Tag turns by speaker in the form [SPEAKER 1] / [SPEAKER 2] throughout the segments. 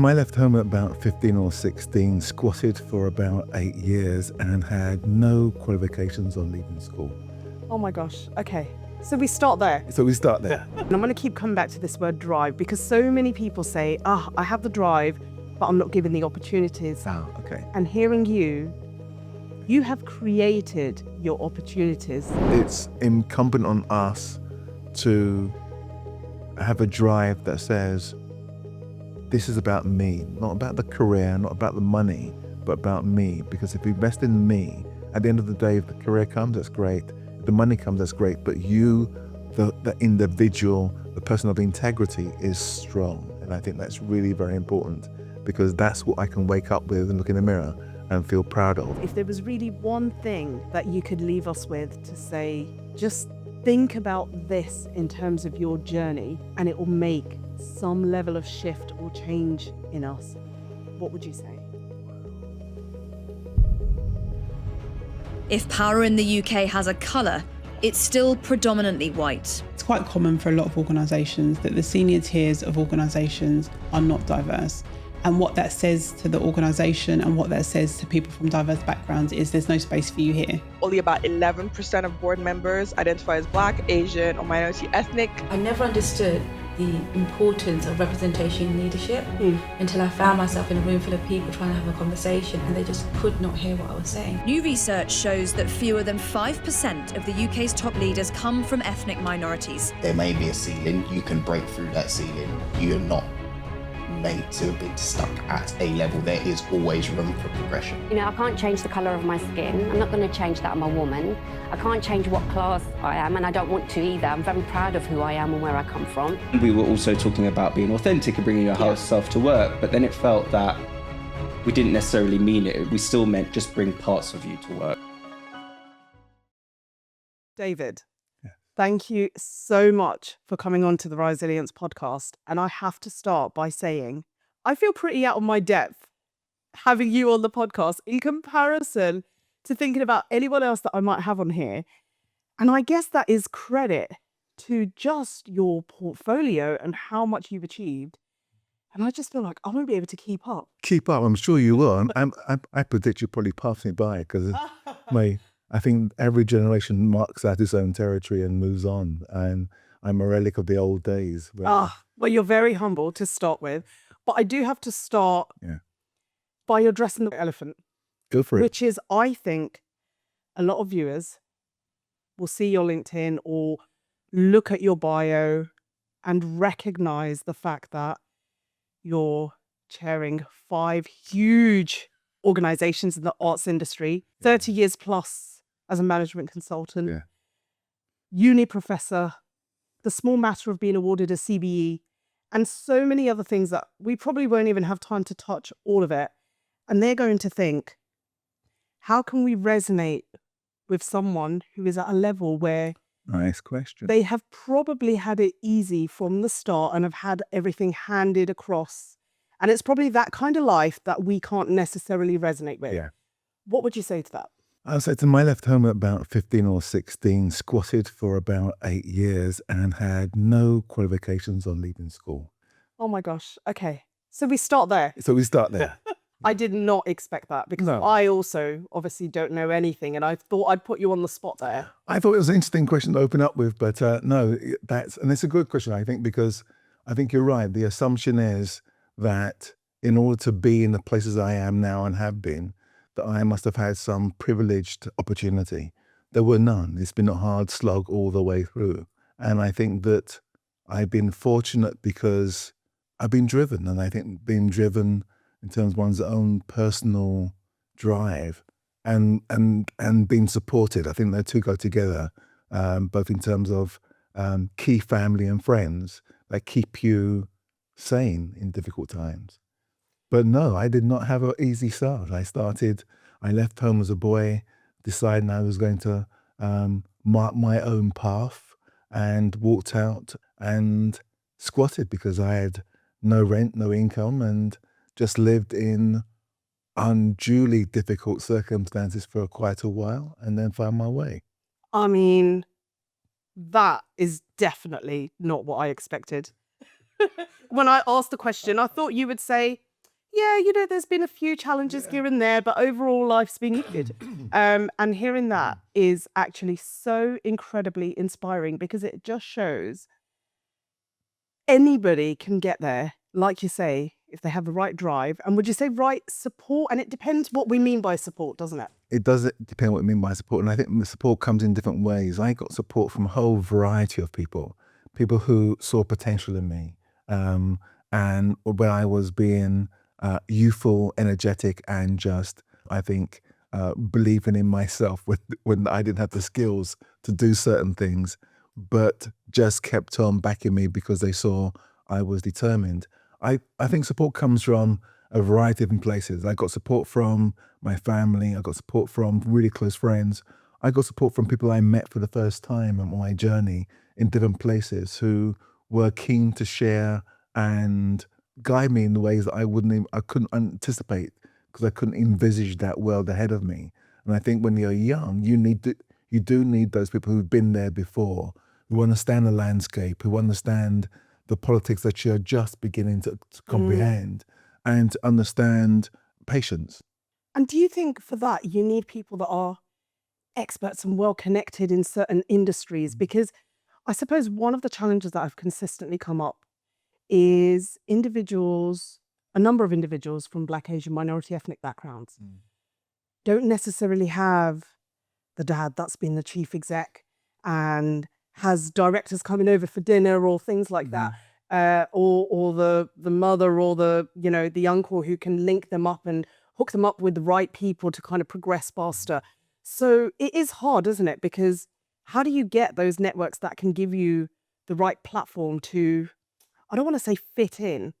[SPEAKER 1] I left home at about 15 or 16, squatted for about 8 years and had no qualifications on leaving school.
[SPEAKER 2] Oh my gosh. Okay. So we start there.
[SPEAKER 1] So we start there.
[SPEAKER 2] And I'm going to keep coming back to this word drive because so many people say, I have the drive, but I'm not given the opportunities.
[SPEAKER 1] Oh, okay.
[SPEAKER 2] And hearing you have created your opportunities.
[SPEAKER 1] It's incumbent on us to have a drive that says, this is about me, not about the career, not about the money, but about me. Because if we invest in me, at the end of the day, if the career comes, that's great. If the money comes, that's great. But you, the individual, the person of integrity is strong. And I think that's really very important because that's what I can wake up with and look in the mirror and feel proud of.
[SPEAKER 2] If there was really one thing that you could leave us with to say, just think about this in terms of your journey and it will make some level of shift or change in us, what would you say?
[SPEAKER 3] If power in the UK has a colour, it's still predominantly white.
[SPEAKER 4] It's quite common for a lot of organisations that the senior tiers of organisations are not diverse. And what that says to the organisation and what that says to people from diverse backgrounds is there's no space for you here.
[SPEAKER 5] Only about 11% of board members identify as Black, Asian, or minority ethnic.
[SPEAKER 6] I never understood the importance of representation in leadership until I found myself in a room full of people trying to have a conversation and they just could not hear what I was saying.
[SPEAKER 3] New research shows that fewer than 5% of the UK's top leaders come from ethnic minorities.
[SPEAKER 7] There may be a ceiling, you can break through that ceiling. You're not made to be stuck at a level. There is always room for progression.
[SPEAKER 8] You know, I can't change the colour of my skin. I'm not going to change that I'm a woman. I can't change what class I am, and I don't want to either. I'm very proud of who I am and where I come from.
[SPEAKER 9] We were also talking about being authentic and bringing your whole self to work, but then it felt that we didn't necessarily mean it. We still meant just bring parts of you to work.
[SPEAKER 2] David, thank you so much for coming on to the RISEilience podcast. And I have to start by saying, I feel pretty out of my depth having you on the podcast in comparison to thinking about anyone else that I might have on here. And I guess that is credit to just your portfolio and how much you've achieved. And I just feel like I won't be able to keep up.
[SPEAKER 1] Keep up, I'm sure you will. I predict you'll probably pass me by because I think every generation marks out its own territory and moves on. And I'm a relic of the old days.
[SPEAKER 2] Well, you're very humble to start with. But I do have to start by addressing the elephant.
[SPEAKER 1] Go for it.
[SPEAKER 2] Which is, I think, a lot of viewers will see your LinkedIn or look at your bio and recognize the fact that you're chairing 5 huge organizations in the arts industry, 30 years plus as a management consultant, uni professor, the small matter of being awarded a CBE, and so many other things that we probably won't even have time to touch all of it. And they're going to think, how can we resonate with someone who is at a level where
[SPEAKER 1] nice question.
[SPEAKER 2] They have probably had it easy from the start and have had everything handed across. And it's probably that kind of life that we can't necessarily resonate with.
[SPEAKER 1] Yeah.
[SPEAKER 2] What would you say to that?
[SPEAKER 1] I was saying, I left home at about 15 or 16, squatted for about 8 years and had no qualifications on leaving school.
[SPEAKER 2] Oh my gosh. Okay. So we start there. I did not expect that because I also obviously don't know anything and I thought I'd put you on the spot there.
[SPEAKER 1] I thought it was an interesting question to open up with, but no, and it's a good question, I think, because I think you're right. The assumption is that in order to be in the places I am now and have been, that I must have had some privileged opportunity. There were none. It's been a hard slog all the way through. And I think that I've been fortunate because I've been driven, and I think being driven in terms of one's own personal drive and being supported. I think the two go together, both in terms of key family and friends that keep you sane in difficult times. But no, I did not have an easy start. I left home as a boy, deciding I was going to mark my own path and walked out and squatted because I had no rent, no income, and just lived in unduly difficult circumstances for quite a while and then found my way.
[SPEAKER 2] I mean, that is definitely not what I expected. When I asked the question, I thought you would say, yeah, there's been a few challenges here and there, but overall life's been good. And hearing that is actually so incredibly inspiring because it just shows anybody can get there, like you say, if they have the right drive. And would you say right support? And it depends what we mean by support, doesn't it?
[SPEAKER 1] It does depend what we mean by support. And I think the support comes in different ways. I got support from a whole variety of people who saw potential in me. And when I was being youthful, energetic, and just, I think, believing in myself when I didn't have the skills to do certain things, but just kept on backing me because they saw I was determined. I think support comes from a variety of different places. I got support from my family. I got support from really close friends. I got support from people I met for the first time on my journey in different places who were keen to share and guide me in the ways that I couldn't anticipate because I couldn't envisage that world ahead of me. And I think when you're young, you do need those people who've been there before, who understand the landscape, who understand the politics that you're just beginning to comprehend, and to understand patience.
[SPEAKER 2] And do you think for that you need people that are experts and well connected in certain industries? Because I suppose one of the challenges that have consistently come up is a number of individuals from Black, Asian, minority ethnic backgrounds don't necessarily have the dad that's been the chief exec and has directors coming over for dinner or things like that. Or the mother or the uncle who can link them up and hook them up with the right people to kind of progress faster. So it is hard, isn't it? Because how do you get those networks that can give you the right platform to, I don't want to say fit in,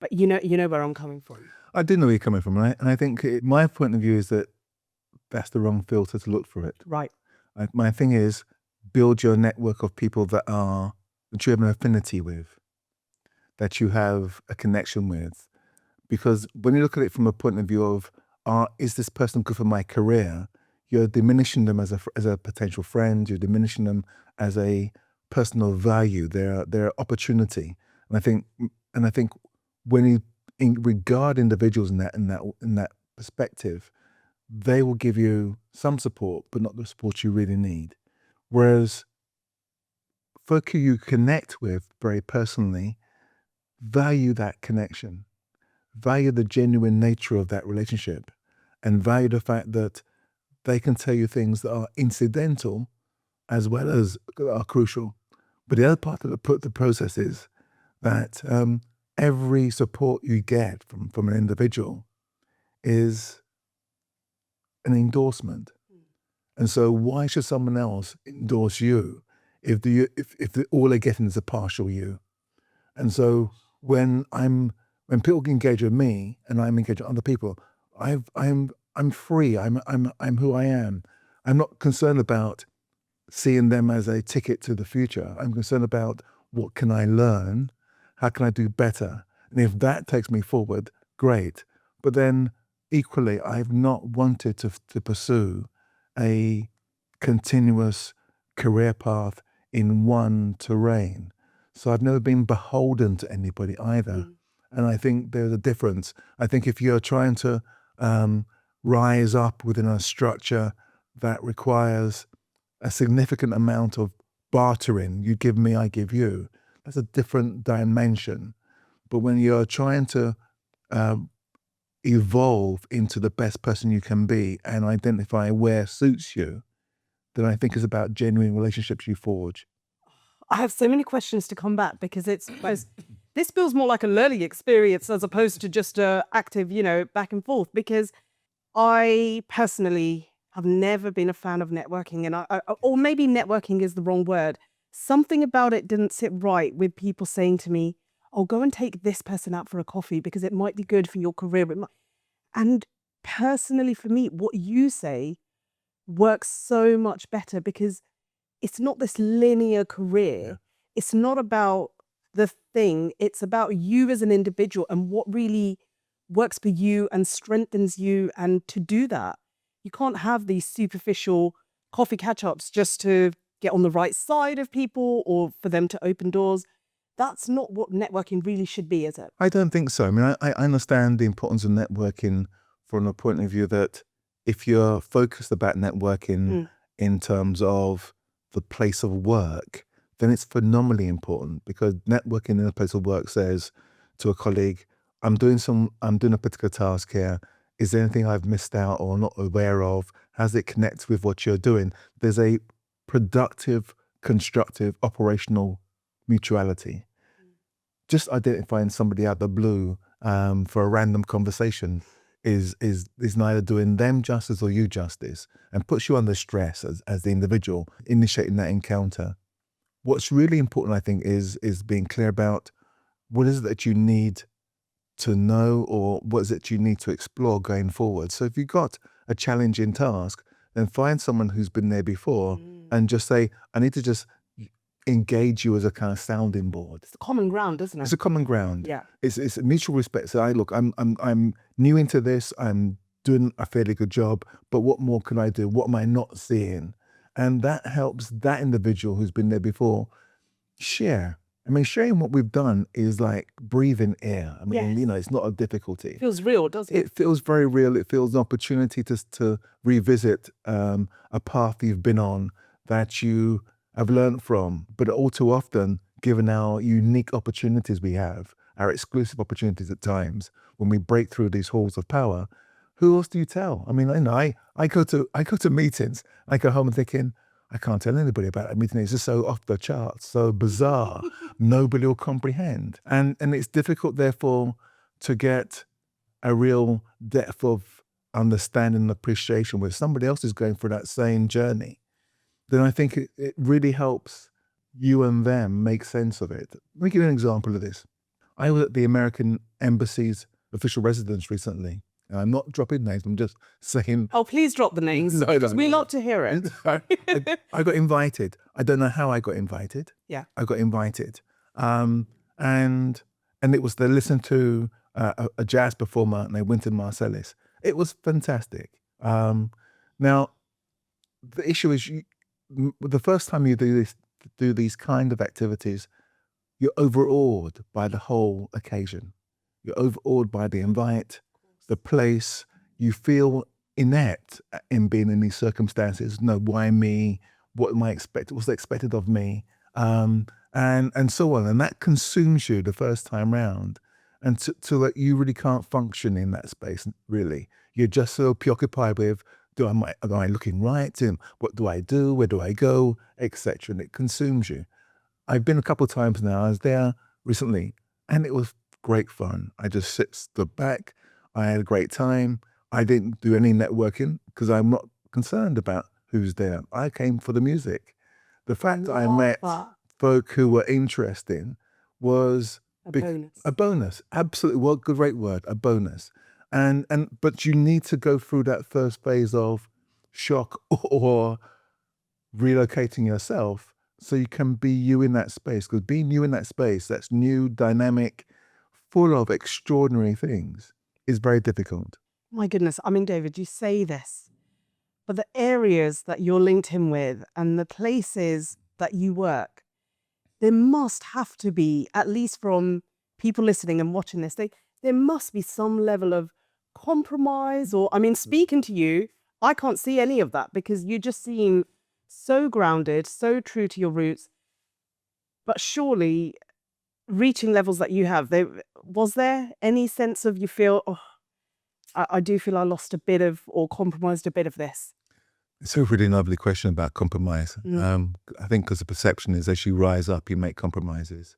[SPEAKER 2] but you know where I'm coming from.
[SPEAKER 1] I do know where you're coming from, right? And I think my point of view is that that's the wrong filter to look for it.
[SPEAKER 2] Right.
[SPEAKER 1] My thing is build your network of people that you have an affinity with, that you have a connection with. Because when you look at it from a point of view of, is this person good for my career? You're diminishing them as a potential friend. You're diminishing them as a personal value, their opportunity. And I think when you regard individuals in that perspective, they will give you some support, but not the support you really need. Whereas folk who you connect with very personally, value that connection, value the genuine nature of that relationship, and value the fact that they can tell you things that are incidental as well as are crucial. But the other part of the process is that every support you get from an individual is an endorsement. And so why should someone else endorse you if all they're getting is a partial you? And so when people engage with me and I'm engaged with other people, I'm free. I'm who I am. I'm not concerned about seeing them as a ticket to the future. I'm concerned about what can I learn? How can I do better? And if that takes me forward, great. But then equally, I've not wanted to pursue a continuous career path in one terrain. So I've never been beholden to anybody either. And I think there's a difference. I think if you're trying to rise up within a structure that requires a significant amount of bartering, you give me, I give you, that's a different dimension. But when you're trying to evolve into the best person you can be and identify where suits you, then I think it's about genuine relationships you forge.
[SPEAKER 2] I have so many questions to come back because this feels more like a learning experience as opposed to just a active, back and forth, because I personally have never been a fan of networking, and or maybe networking is the wrong word. Something about it didn't sit right with people saying to me, "Oh, go and take this person out for a coffee because it might be good for your career." And personally for me, what you say works so much better because it's not this linear career. Yeah. It's not about the thing. It's about you as an individual and what really works for you and strengthens you. And to do that, you can't have these superficial coffee catch-ups just to get on the right side of people or for them to open doors. that's not what networking really should be, is it?
[SPEAKER 1] I don't think so. I mean, I understand the importance of networking from the point of view that if you're focused about networking in terms of the place of work, then it's phenomenally important, because networking in a place of work says to a colleague, I'm doing a particular task here. Is there anything I've missed out or not aware of? How does it connect with what you're doing? There's a productive, constructive, operational mutuality. Just identifying somebody out of the blue for a random conversation is neither doing them justice or you justice, and puts you under stress as the individual initiating that encounter. What's really important, I think, is being clear about what is it that you need to know, or what is it you need to explore going forward. So if you've got a challenging task, then find someone who's been there before and just say, I need to just engage you as a kind of sounding board.
[SPEAKER 2] It's a common ground, isn't it?
[SPEAKER 1] It's a common ground.
[SPEAKER 2] Yeah.
[SPEAKER 1] It's a mutual respect. So I'm new into this. I'm doing a fairly good job, but what more can I do? What am I not seeing? And that helps that individual who's been there before share. I mean, sharing what we've done is like breathing air. I mean,
[SPEAKER 2] Yes.
[SPEAKER 1] it's not a difficulty.
[SPEAKER 2] It feels real, doesn't it?
[SPEAKER 1] It feels very real. It feels an opportunity to revisit a path you've been on that you have learned from. But all too often, given our unique opportunities we have, our exclusive opportunities at times, when we break through these halls of power, who else do you tell? I mean, I go to meetings. I go home and thinking, I can't tell anybody about that meeting. It's just so off the charts, so bizarre. Nobody will comprehend. And it's difficult, therefore, to get a real depth of understanding and appreciation where somebody else is going through that same journey. Then I think it really helps you and them make sense of it. Let me give you an example of this. I was at the American Embassy's official residence recently. And I'm not dropping names, I'm just saying.
[SPEAKER 2] Oh, please drop the names.
[SPEAKER 1] No,
[SPEAKER 2] We love to hear it.
[SPEAKER 1] I got invited. I don't know how I got invited.
[SPEAKER 2] Yeah.
[SPEAKER 1] I got invited. And it was they listened to a jazz performer named Wynton Marsalis. It was fantastic. Now, the issue is the first time you do these kind of activities, you're overawed by the whole occasion. You're overawed by the invite, the place. You feel inept in being in these circumstances. No, why me? What am I expected? What's expected of me? And so on. And that consumes you the first time round, and to that you really can't function in that space. Really, you're just so preoccupied with, am I looking right? And what do I do? Where do I go? Etc. And it consumes you. I've been a couple of times now. I was there recently, and it was great fun. I just stood back. I had a great time. I didn't do any networking because I'm not concerned about who's there. I came for the music. The fact that I met folk who were interesting was a bonus. Absolutely, what a great word, a bonus. But you need to go through that first phase of shock or relocating yourself so you can be you in that space. Because being you in that space, that's new, dynamic, full of extraordinary things, is very difficult.
[SPEAKER 2] My goodness. I mean, David, you say this, but the areas that you're linked in with and the places that you work, there must have to be, at least from people listening and watching this, there must be some level of compromise or, I mean, speaking to you, I can't see any of that because you just seem so grounded, so true to your roots. But surely reaching levels that you have, was there any sense of you feel, I do feel I lost a bit of or compromised a bit of this?
[SPEAKER 1] It's a really lovely question about compromise. I think because the perception is as you rise up, you make compromises.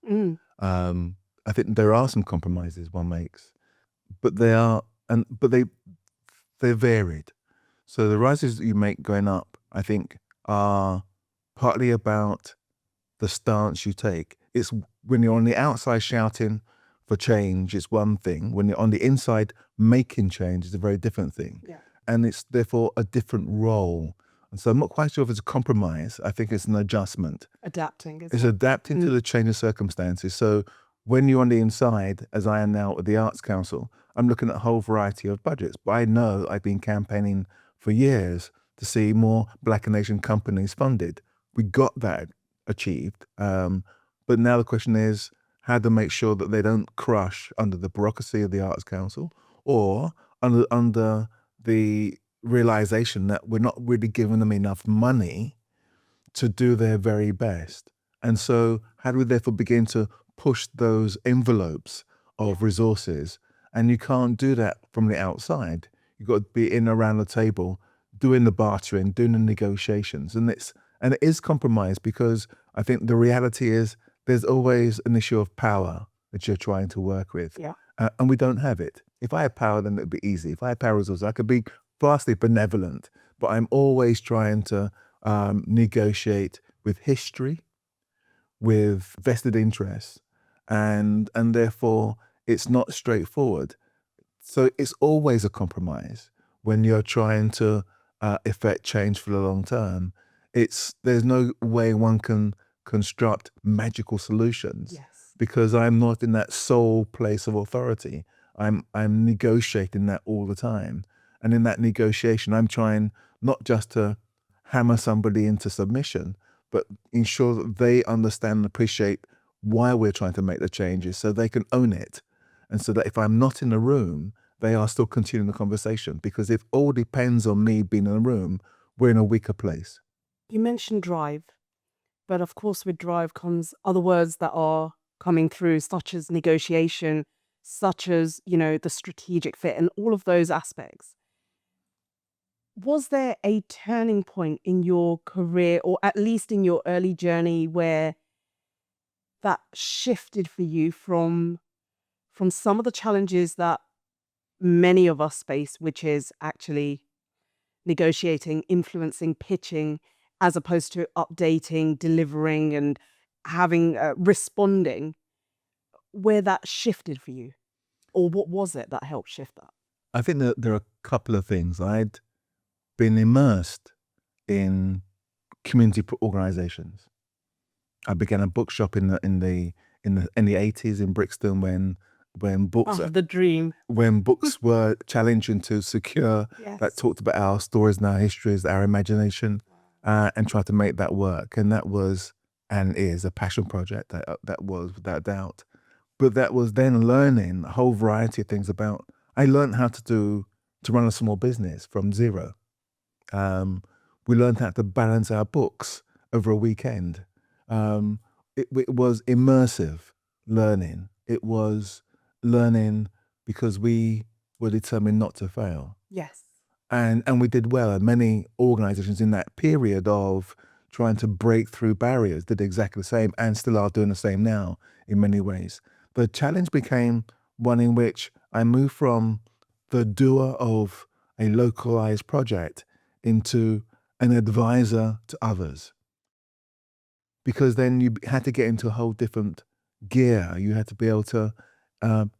[SPEAKER 1] I think there are some compromises one makes, but they're varied. So the rises that you make going up, I think, are partly about the stance you take. It's when you're on the outside shouting for change, it's one thing. When you're on the inside making change, it's a very different thing.
[SPEAKER 2] Yeah.
[SPEAKER 1] And it's therefore a different role. And so I'm not quite sure if it's a compromise. I think it's an adjustment.
[SPEAKER 2] Adapting,
[SPEAKER 1] It's adapting to the change of circumstances. So when you're on the inside, as I am now with the Arts Council, I'm looking at a whole variety of budgets. But I know I've been campaigning for years to see more Black and Asian companies funded. We got that achieved. But now the question is, how to make sure that they don't crush under the bureaucracy of the Arts Council or under the realization that we're not really giving them enough money to do their very best. And so how do we therefore begin to push those envelopes of resources? And you can't do that from the outside. You've got to be in around the table, doing the bartering, doing the negotiations. And it is compromise, because I think the reality is there's always an issue of power that you're trying to work with.
[SPEAKER 2] Yeah.
[SPEAKER 1] And we don't have it. If I had power, then it'd be easy. If I had power resources, I could be vastly benevolent, but I'm always trying to negotiate with history, with vested interests, and therefore it's not straightforward. So it's always a compromise when you're trying to effect change for the long term. There's no way one can construct magical solutions.
[SPEAKER 2] Yes.
[SPEAKER 1] Because I'm not in that sole place of authority. I'm negotiating that all the time. And in that negotiation, I'm trying not just to hammer somebody into submission, but ensure that they understand and appreciate why we're trying to make the changes so they can own it. And so that if I'm not in the room, they are still continuing the conversation. Because if all depends on me being in the room, we're in a weaker place.
[SPEAKER 2] You mentioned drive, but of course with drive comes other words that are coming through, such as negotiation, such as, the strategic fit and all of those aspects. Was there a turning point in your career, or at least in your early journey, where that shifted for you from some of the challenges that many of us face, which is actually negotiating, influencing, pitching, as opposed to updating, delivering, and having responding, where that shifted for you? Or what was it that helped shift that?
[SPEAKER 1] I think that there are a couple of things. I'd been immersed in community organizations. I began a bookshop in the 80s in Brixton when books
[SPEAKER 2] The dream.
[SPEAKER 1] when books were challenging to secure,
[SPEAKER 2] Yes.
[SPEAKER 1] that talked about our stories and our histories, our imagination, and tried to make that work. And that was and is a passion project. That was without doubt. But that was then learning a whole variety of things about. I learned how to run a small business from zero. We learned how to balance our books over a weekend. It was immersive learning. It was learning because we were determined not to fail.
[SPEAKER 2] Yes.
[SPEAKER 1] And we did well. And many organizations in that period of trying to break through barriers did exactly the same, and still are doing the same now in many ways. The challenge became one in which I moved from the doer of a localized project into an advisor to others. Because then you had to get into a whole different gear. You had to be able to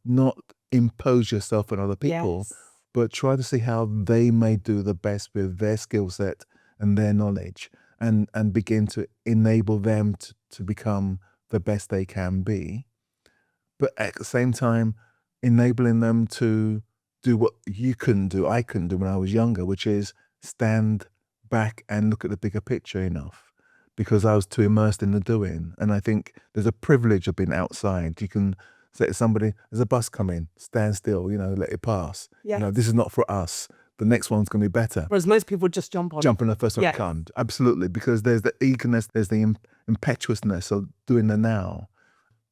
[SPEAKER 1] not impose yourself on other people,
[SPEAKER 2] Yes.
[SPEAKER 1] but try to see how they may do the best with their skill set and their knowledge, and begin to enable them to become the best they can be. But at the same time, enabling them to do what you couldn't do, I couldn't do when I was younger, which is stand back and look at the bigger picture enough, because I was too immersed in the doing. And I think there's a privilege of being outside. You can say to somebody, there's a bus coming, stand still, let it pass.
[SPEAKER 2] Yes.
[SPEAKER 1] This is not for us. The next one's going to be better.
[SPEAKER 2] Whereas most people just jump on.
[SPEAKER 1] Jump on the first one
[SPEAKER 2] Yes.
[SPEAKER 1] can't. Absolutely, because there's the eagerness, there's the impetuousness of doing the now.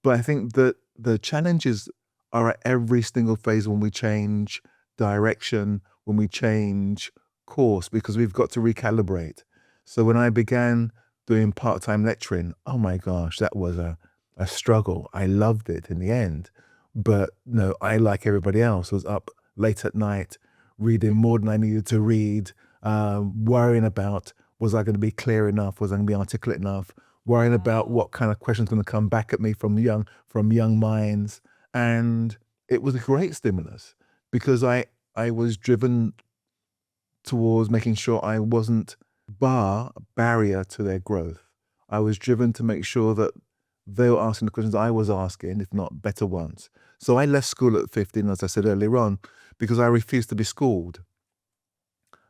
[SPEAKER 1] But I think that the challenges are at every single phase when we change direction, when we change course, because we've got to recalibrate. So when I began doing part-time lecturing, oh my gosh, that was a struggle. I loved it in the end. But no, I, like everybody else, was up late at night, reading more than I needed to read, worrying about, was I going to be clear enough? Was I going to be articulate enough? Worrying about what kind of questions going to come back at me from young minds. And it was a great stimulus, because I was driven towards making sure I wasn't barrier to their growth. I was driven to make sure that they were asking the questions I was asking, if not better ones. So I left school at 15, as I said earlier on, because I refused to be schooled.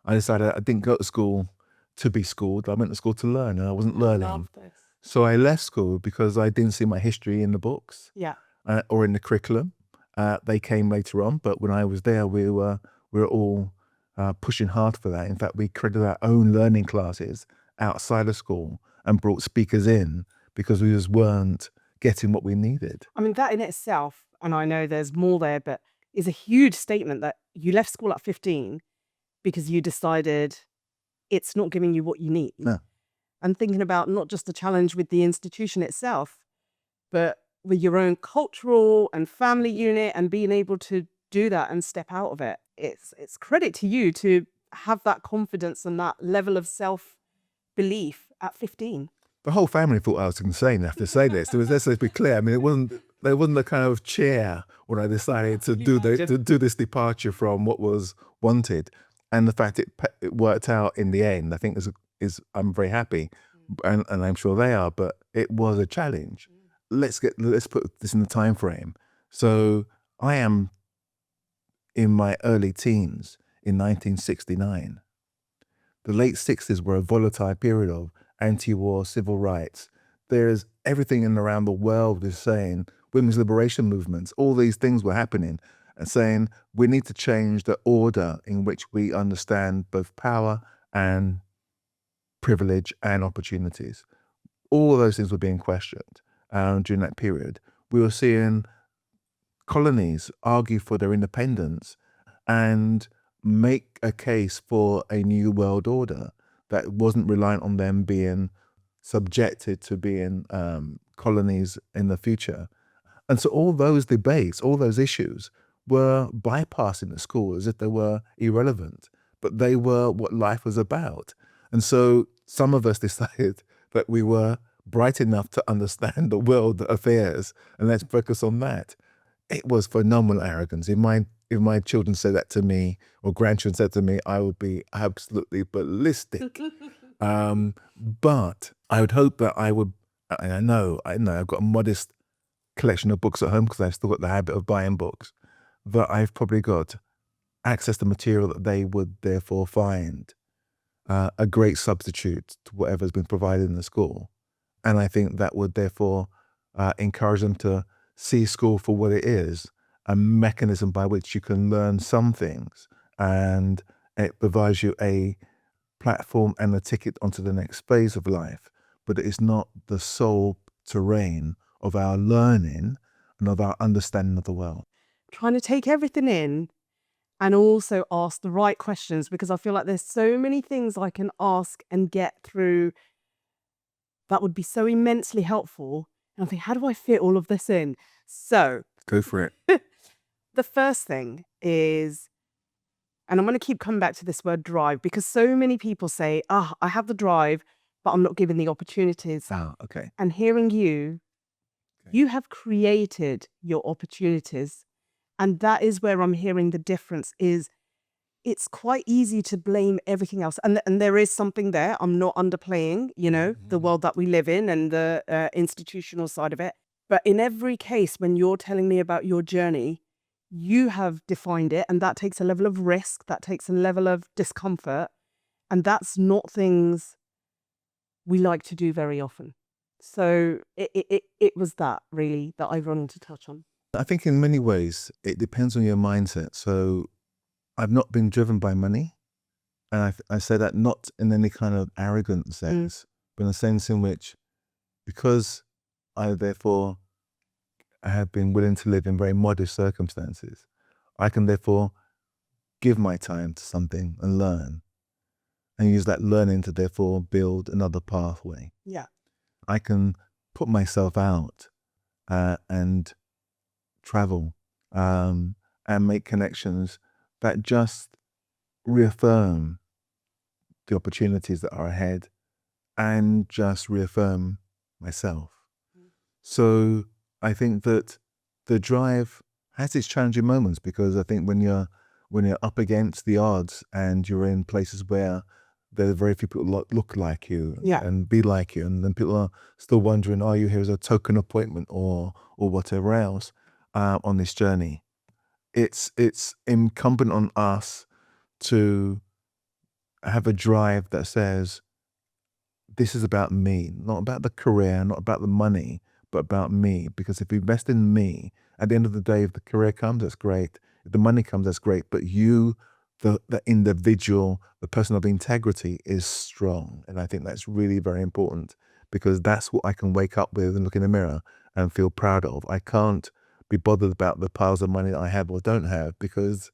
[SPEAKER 1] I decided I didn't go to school to be schooled. I went to school to learn, and I wasn't learning.
[SPEAKER 2] Love this.
[SPEAKER 1] So I left school because I didn't see my history in the books
[SPEAKER 2] Yeah.
[SPEAKER 1] or in the curriculum. They came later on, but when I was there, we were all pushing hard for that. In fact, we created our own learning classes outside of school and brought speakers in because we just weren't getting what we needed.
[SPEAKER 2] I mean, that in itself, and I know there's more there, but is a huge statement that you left school at 15 because you decided it's not giving you what you need.
[SPEAKER 1] No.
[SPEAKER 2] And thinking about not just the challenge with the institution itself, but with your own cultural and family unit and being able to do that and step out of it. It's credit to you to have that confidence and that level of self-belief at 15.
[SPEAKER 1] The whole family thought I was insane. I have to say this. Let's be clear. I mean, there wasn't the kind of cheer when I decided to do this departure from what was wanted, and the fact it worked out in the end. I think is I'm very happy, and I'm sure they are. But it was a challenge. Let's put this in the time frame. So I am in my early teens in 1969. The late 60s were a volatile period of anti-war civil rights. There's everything in and around the world is saying women's liberation movements, all these things were happening and saying we need to change the order in which we understand both power and privilege and opportunities. All of those things were being questioned during that period. We were seeing colonies argue for their independence and make a case for a new world order that wasn't reliant on them being subjected to being colonies in the future. And so all those debates, all those issues were bypassing the school as if they were irrelevant, but they were what life was about. And so some of us decided that we were bright enough to understand the world affairs and let's focus on that. It was phenomenal arrogance. If my children said that to me or grandchildren said to me, I would be absolutely ballistic. But I would hope that I would, and I know I've got a modest collection of books at home because I've still got the habit of buying books, that I've probably got access to material that they would therefore find a great substitute to whatever's been provided in the school. And I think that would therefore encourage them to see school for what it is, a mechanism by which you can learn some things, and it provides you a platform and a ticket onto the next phase of life, but it is not the sole terrain of our learning and of our understanding of the world.
[SPEAKER 2] Trying to take everything in and also ask the right questions, because I feel like there's so many things I can ask and get through that would be so immensely helpful. And I think, how do I fit all of this in? So
[SPEAKER 1] Go for it.
[SPEAKER 2] the first thing is, and I'm going to keep coming back to this word drive, because so many people say, I have the drive, but I'm not given the opportunities.
[SPEAKER 1] Okay.
[SPEAKER 2] And hearing you, you have created your opportunities. And that is where I'm hearing the difference is it's quite easy to blame everything else. And there is something there. I'm not underplaying, the world that we live in and the institutional side of it. But in every case, when you're telling me about your journey, you have defined it, and that takes a level of risk, that takes a level of discomfort. And that's not things we like to do very often. So it was that really that I wanted to touch on.
[SPEAKER 1] I think in many ways, it depends on your mindset. So I've not been driven by money. And I say that not in any kind of arrogant sense, but in a sense in which, because I therefore have been willing to live in very modest circumstances, I can therefore give my time to something and learn, and use that learning to therefore build another pathway.
[SPEAKER 2] Yeah.
[SPEAKER 1] I can put myself out and travel and make connections that just reaffirm the opportunities that are ahead and just reaffirm myself. So I think that the drive has its challenging moments, because I think when you're up against the odds and you're in places where there are very few people look like you and be like you, and then people are still wondering, are you here as a token appointment or whatever else on this journey? It's incumbent on us to have a drive that says, this is about me, not about the career, not about the money, but about me. Because if you invest in me, at the end of the day, if the career comes, that's great. If the money comes, that's great. But you, the individual, the person of integrity is strong. And I think that's really very important, because that's what I can wake up with and look in the mirror and feel proud of. I can't be bothered about the piles of money that I have or don't have, because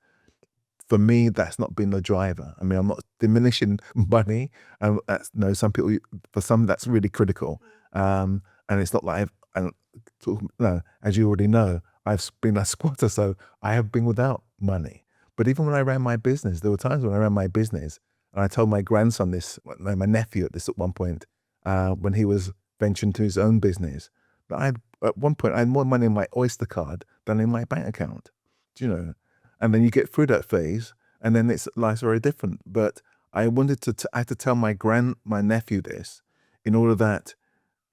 [SPEAKER 1] for me, that's not been the driver. I mean, I'm not diminishing money. That's, some people, for some, that's really critical. And it's not like as you already know, I've been a squatter, so I have been without money. But even when I ran my business, there were times when I ran my business, and I told my grandson this, my nephew at one point, when he was venturing to his own business, that at one point I had more money in my Oyster card than in my bank account. Do you know? And then you get through that phase, and then life's very different. But I wanted I had to tell my nephew this, in order that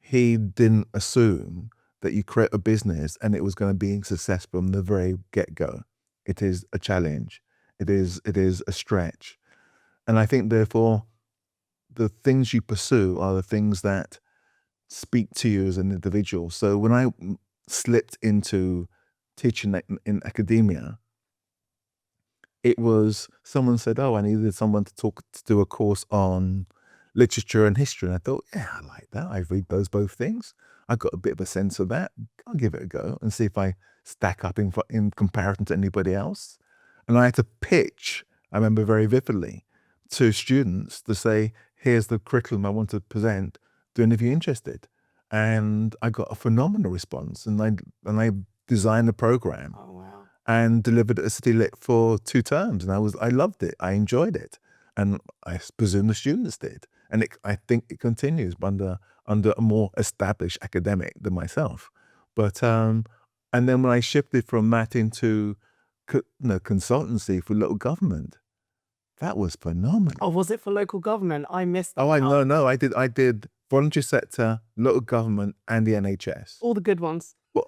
[SPEAKER 1] he didn't assume that you create a business and it was going to be successful from the very get-go. It is a challenge. It is a stretch. And I think, therefore, the things you pursue are the things that speak to you as an individual. So when I slipped into teaching in academia, it was, someone said, I needed someone to do a course on literature and history. And I thought, yeah, I like that. I read both things. I got a bit of a sense of that. I'll give it a go and see if I stack up in comparison to anybody else. And I had to pitch, I remember very vividly, to students to say, here's the curriculum I want to present. Do any of you interested? And I got a phenomenal response. And I designed a program.
[SPEAKER 2] Oh, wow.
[SPEAKER 1] And delivered it at City Lit for 2 terms. And I loved it. I enjoyed it. And I presume the students did. And I think it continues under a more established academic than myself. But, and then when I shifted from that into consultancy for local government, that was phenomenal.
[SPEAKER 2] Oh, was it for local government? I missed that.
[SPEAKER 1] No. I did voluntary sector, local government, and the NHS.
[SPEAKER 2] All the good ones.
[SPEAKER 1] Well,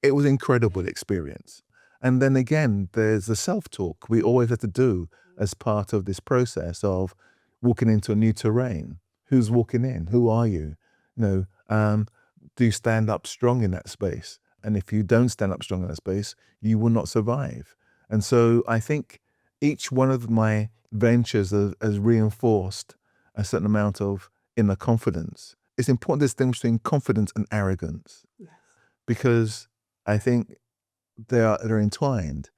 [SPEAKER 1] it was an incredible experience. And then again, there's the self-talk we always have to do as part of this process of walking into a new terrain. Who's walking in? Who are you? Do you stand up strong in that space? And if you don't stand up strong in that space, you will not survive. And so I think each one of my ventures has reinforced a certain amount of inner confidence. It's important to distinguish between confidence and arrogance.
[SPEAKER 2] Yes.
[SPEAKER 1] Because I think they're entwined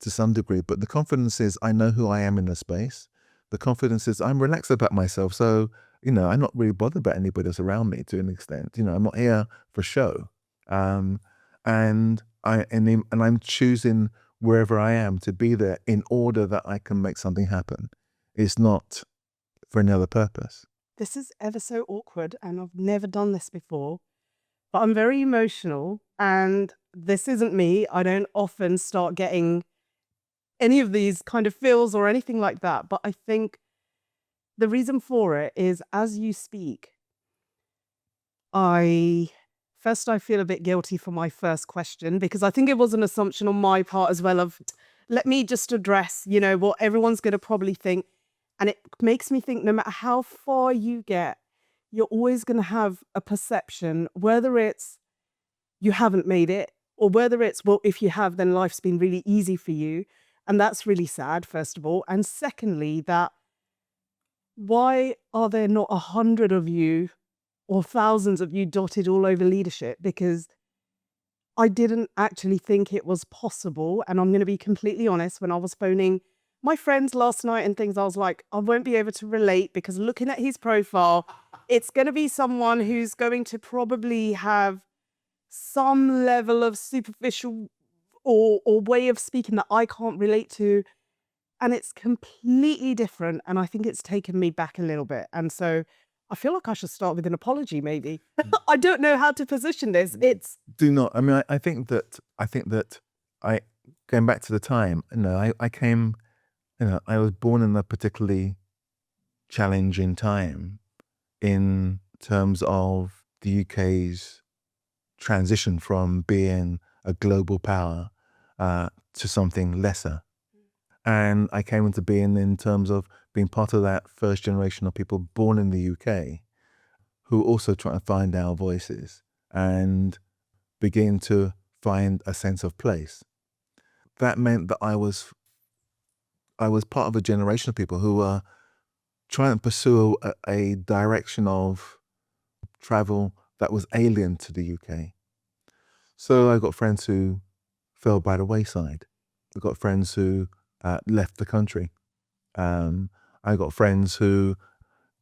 [SPEAKER 1] to some degree, but the confidence is I know who I am in the space. The confidence is I'm relaxed about myself, so I'm not really bothered about anybody else around me to an extent. I'm not here for show, and I'm choosing wherever I am to be there in order that I can make something happen. It's not for any other purpose.
[SPEAKER 2] This is ever so awkward, and I've never done this before. But I'm very emotional, and this isn't me. I don't often start getting any of these kind of feels or anything like that. But I think the reason for it is, as you speak, I feel a bit guilty for my first question, because I think it was an assumption on my part as well of, let me just address, what everyone's going to probably think. And it makes me think no matter how far you get, you're always going to have a perception, whether it's you haven't made it, or whether it's, well, if you have, then life's been really easy for you. And that's really sad, first of all. And secondly, that why are there not 100 of you or thousands of you dotted all over leadership? Because I didn't actually think it was possible. And I'm going to be completely honest, when I was phoning my friends last night and things, I was like, I won't be able to relate, because looking at his profile, it's going to be someone who's going to probably have some level of superficial or way of speaking that I can't relate to. And it's completely different. And I think it's taken me back a little bit. And so I feel like I should start with an apology, maybe. I don't know how to position this.
[SPEAKER 1] Do not. I mean, I think that going back to the time, I came, I was born in a particularly challenging time in terms of the UK's transition from being a global power to something lesser. And I came into being in terms of being part of that first generation of people born in the UK who also try to find our voices and begin to find a sense of place. That meant that I was part of a generation of people who were trying to pursue a direction of travel that was alien to the UK. So I got friends who fell by the wayside. I got friends who left the country. I got friends who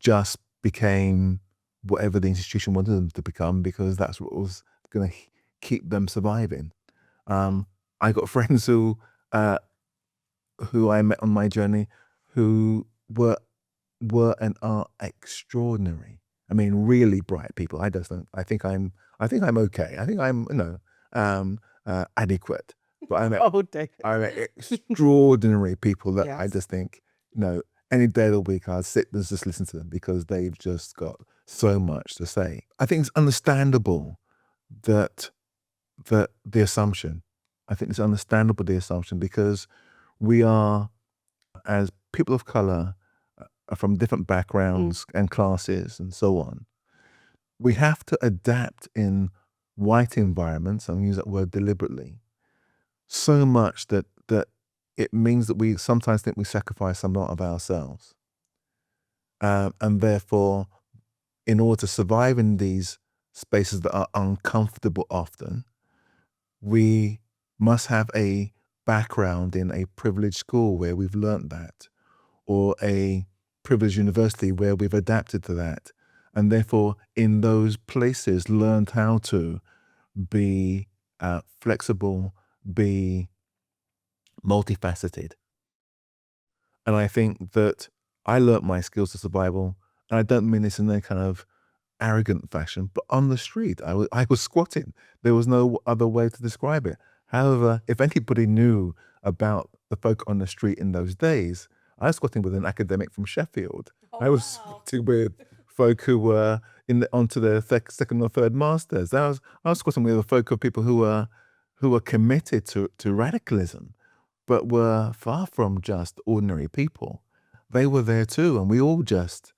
[SPEAKER 1] just became whatever the institution wanted them to become because that's what was going to keep them surviving. I got friends who I met on my journey who were and are extraordinary. I mean, really bright people. I think I'm okay. I think I'm adequate. But I'm extraordinary people that I just think, any day of the week I'll sit and just listen to them because they've just got so much to say. I think it's understandable that the assumption. I think it's understandable, the assumption, because we are, as people of color, from different backgrounds and classes and so on, we have to adapt in white environments, and use that word deliberately, so much that it means that we sometimes think we sacrifice some lot of ourselves. And therefore, in order to survive in these spaces that are uncomfortable often, we must have a background in a privileged school where we've learnt that, or a privileged university where we've adapted to that, and therefore in those places learned how to be flexible, be multifaceted. And I think that I learnt my skills to survival, and I don't mean this in a kind of arrogant fashion, but on the street. I was squatting. There was no other way to describe it. However, if anybody knew about the folk on the street in those days, I was squatting with an academic from Sheffield. I was squatting with folk who were onto their second or third masters. I was squatting with a folk of people who were committed to radicalism, but were far from just ordinary people. They were there too, and we all just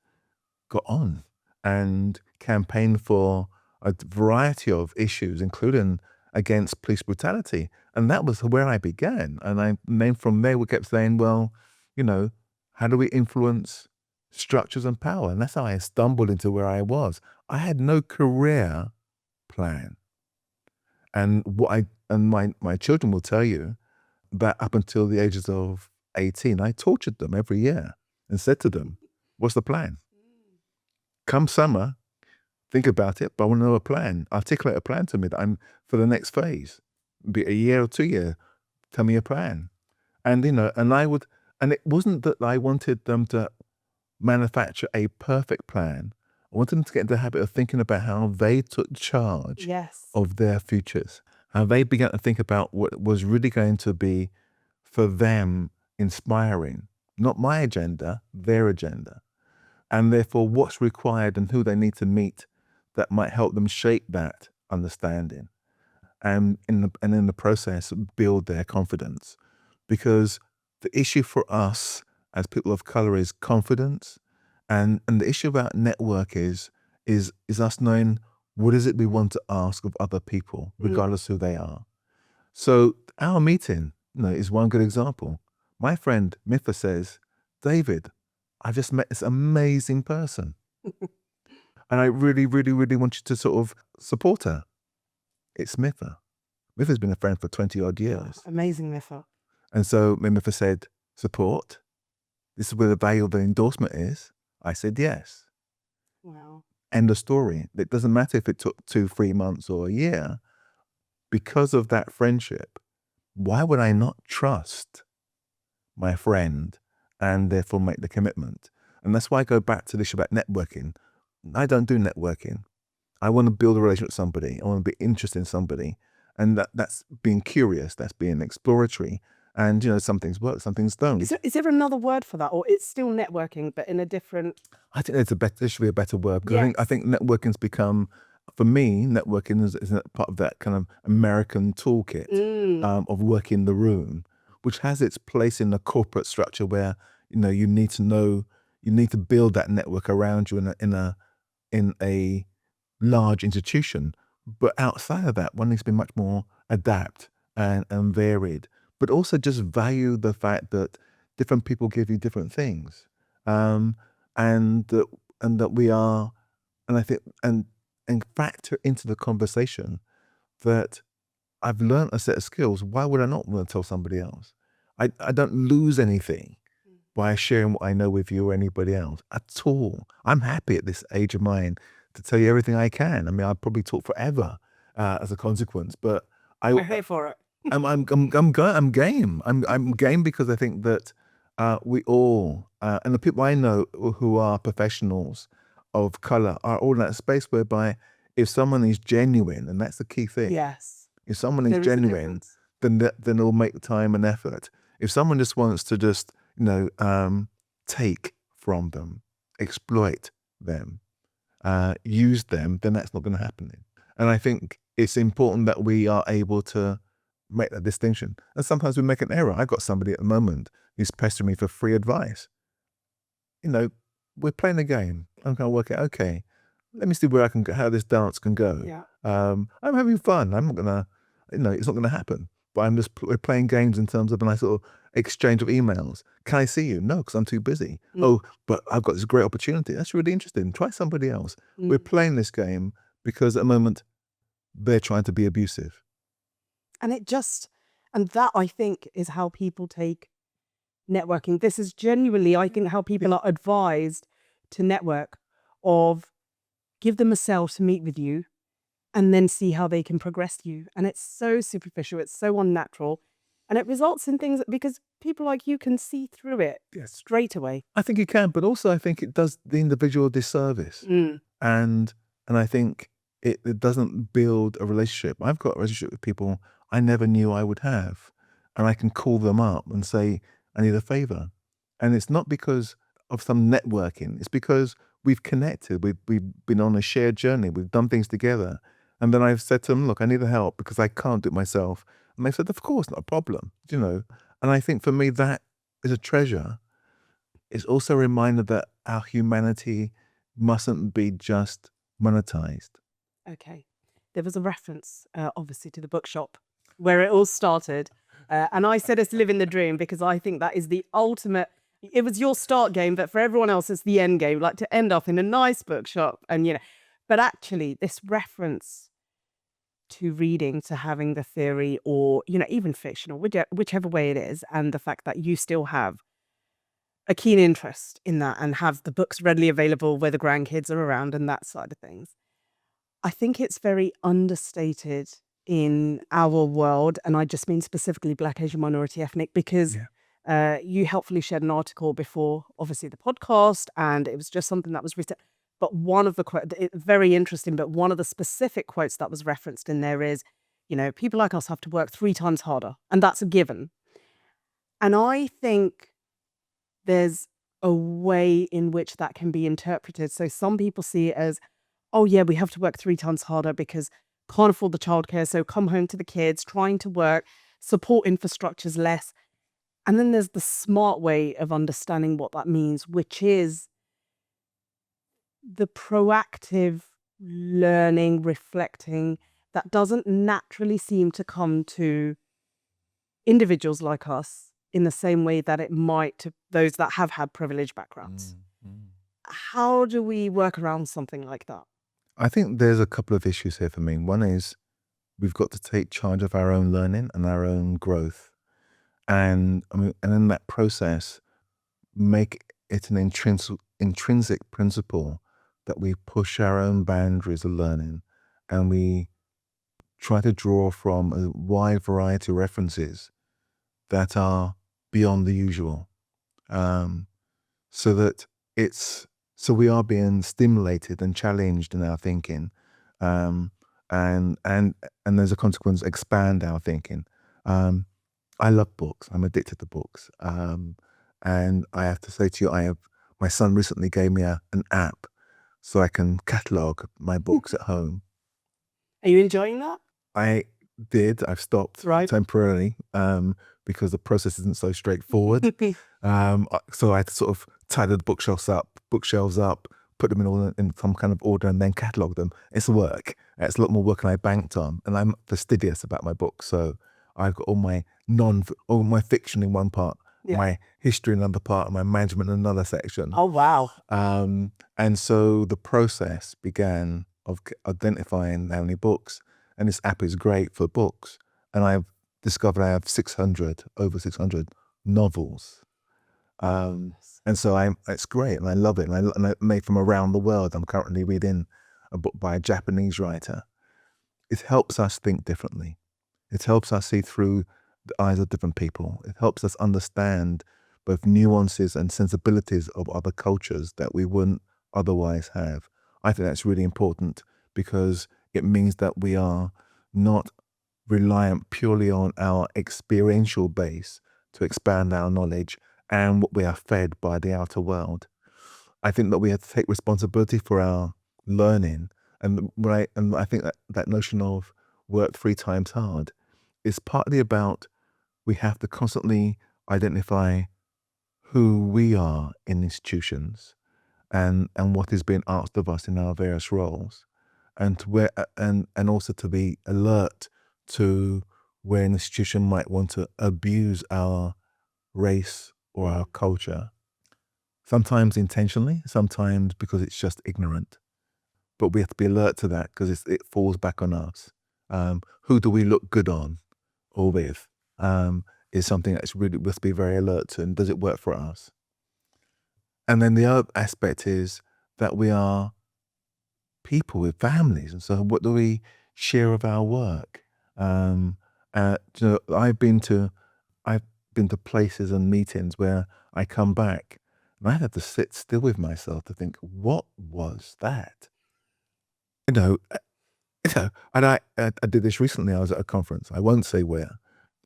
[SPEAKER 1] got on and campaigned for a variety of issues, including against police brutality. And that was where I began. And then from there we kept saying, well, how do we influence structures and power? And that's how I stumbled into where I was. I had no career plan. And my children will tell you that up until the ages of 18, I tortured them every year and said to them, what's the plan? Come summer, think about it, but I want to know a plan. Articulate a plan to me that I'm for the next phase. Be a year or 2 year. Tell me a plan. And and it wasn't that I wanted them to manufacture a perfect plan. I wanted them to get into the habit of thinking about how they took charge of their futures. How they began to think about what was really going to be for them inspiring. Not my agenda, their agenda. And therefore what's required and who they need to meet that might help them shape that understanding. And in the process, build their confidence. Because the issue for us as people of color is confidence. And the issue about network is us knowing what is it we want to ask of other people, regardless who they are. So our meeting, is one good example. My friend Mitha says, David, I just met this amazing person. And I really, really, really want you to sort of support her. It's Mitha. Mitha's been a friend for 20 odd years.
[SPEAKER 2] Amazing, Mitha.
[SPEAKER 1] And so Mitha said, support. This is where the value of the endorsement is. I said, yes.
[SPEAKER 2] Wow.
[SPEAKER 1] End of story. It doesn't matter if it took 2-3 months or a year. Because of that friendship, why would I not trust my friend and therefore make the commitment? And that's why I go back to this about networking. I don't do networking. I want to build a relationship with somebody. I want to be interested in somebody. And that's being curious. That's being exploratory. And, some things work, some things don't.
[SPEAKER 2] Is there another word for that? Or it's still networking, but in a different...
[SPEAKER 1] I think there should be a better word. Because I think networking's become, for me, networking is part of that kind of American toolkit of working the room, which has its place in the corporate structure where, you need to build that network around you in a large institution. But outside of that, one needs to be much more adapt and varied, but also just value the fact that different people give you different things, and that we are, and I think, and factor into the conversation that I've learned a set of skills. Why would I not want to tell somebody else? I don't lose anything by sharing what I know with you or anybody else at all. I'm happy at this age of mine to tell you everything I can. I mean, I'll probably talk forever as a consequence, but
[SPEAKER 2] We're here for it.
[SPEAKER 1] I'm game. I'm game because I think that we all, and the people I know who are professionals of color, are all in that space whereby if someone is genuine, and that's the key thing.
[SPEAKER 2] Yes.
[SPEAKER 1] If someone
[SPEAKER 2] There
[SPEAKER 1] is
[SPEAKER 2] is a
[SPEAKER 1] genuine,
[SPEAKER 2] difference.
[SPEAKER 1] then they'll make time and effort. If someone just wants to just take from them, exploit them, use them, then that's not going to happen. And I think it's important that we are able to make that distinction. And sometimes we make an error. I've got somebody at the moment who's pestering me for free advice. We're playing a game. I'm going to work out, okay, let me see how this dance can go.
[SPEAKER 2] Yeah.
[SPEAKER 1] I'm having fun. I'm not going to, it's not going to happen. But we're playing games in terms of a nice little exchange of emails. Can I see you? No, because I'm too busy. Oh, but I've got this great opportunity. That's really interesting. Try somebody else. We're playing this game because at the moment they're trying to be abusive.
[SPEAKER 2] And that I think is how people take networking. This is genuinely, I think, how people are advised to network, of give them a cell to meet with you and then see how they can progress you. And it's so superficial, it's so unnatural, and it results in things because people like you can see through it straight away.
[SPEAKER 1] I think you can, but also I think it does the individual a disservice. And I think it doesn't build a relationship. I've got a relationship with people I never knew I would have, and I can call them up and say, I need a favor. And it's not because of some networking, it's because we've connected, we've been on a shared journey, we've done things together. And then I've said to them, look, I need the help because I can't do it myself. And they said, of course, not a problem, And I think for me, that is a treasure. It's also a reminder that our humanity mustn't be just monetized.
[SPEAKER 2] Okay. There was a reference, obviously, to the bookshop where it all started. And I said it's living the dream because I think that is the ultimate. It was your start game, but for everyone else, it's the end game, like to end up in a nice bookshop. And, but actually, this reference to reading, to having the theory or, even fictional, whichever way it is, and the fact that you still have a keen interest in that and have the books readily available where the grandkids are around and that side of things. I think it's very understated in our world, and I just mean specifically Black, Asian, minority, ethnic, because you helpfully shared an article before, obviously, the podcast, and it was just something that was written. But one of the quotes, very interesting, but one of the specific quotes that was referenced in there is, people like us have to work 3 times harder, and that's a given. And I think there's a way in which that can be interpreted. So some people see it as, oh yeah, we have to work 3 times harder because can't afford the childcare, so come home to the kids, trying to work, support infrastructure's less. And then there's the smart way of understanding what that means, which is the proactive learning, reflecting that doesn't naturally seem to come to individuals like us in the same way that it might to those that have had privileged backgrounds. How do we work around something like that?
[SPEAKER 1] I think there's a couple of issues here for me. One is we've got to take charge of our own learning and our own growth. And in that process, make it an intrinsic principle that we push our own boundaries of learning and we try to draw from a wide variety of references that are beyond the usual. So we are being stimulated and challenged in our thinking, and as a consequence, expand our thinking. I love books. I'm addicted to books. And I have to say to you, my son recently gave me an app so I can catalog my books at home.
[SPEAKER 2] Are you enjoying that?
[SPEAKER 1] did. I've stopped
[SPEAKER 2] Right.
[SPEAKER 1] temporarily because the process isn't so straightforward. So I had to sort of tidy the bookshelves up, put them in some kind of order, and then catalogue them. It's work. It's a lot more work than I banked on, and I'm fastidious about my books. So I've got all my fiction in one part,
[SPEAKER 2] Yeah.
[SPEAKER 1] my history in another part, and my management in another section.
[SPEAKER 2] Oh, wow.
[SPEAKER 1] And so the process began of identifying how many books, and this app is great for books. And I've discovered I have over 600 novels. And so it's great, and I love it. And I made from around the world. I'm currently reading a book by a Japanese writer. It helps us think differently. It helps us see through the eyes of different people. It helps us understand both nuances and sensibilities of other cultures that we wouldn't otherwise have. I think that's really important because it means that we are not reliant purely on our experiential base to expand our knowledge and what we are fed by the outer world. I think that we have to take responsibility for our learning, and I think that notion of work 3 times hard is partly about we have to constantly identify who we are in institutions and what is being asked of us in our various roles, and also to be alert to where an institution might want to abuse our race or our culture, sometimes intentionally, sometimes because it's just ignorant. But we have to be alert to that because it falls back on us. Who do we look good on or with is something that's really must be very alert to, and does it work for us? And then the other aspect is that we are people with families, and so what do we share of our work? I've been to places and meetings where I come back and I have to sit still with myself to think, what was that? And I did this recently. I was at a conference. I won't say where.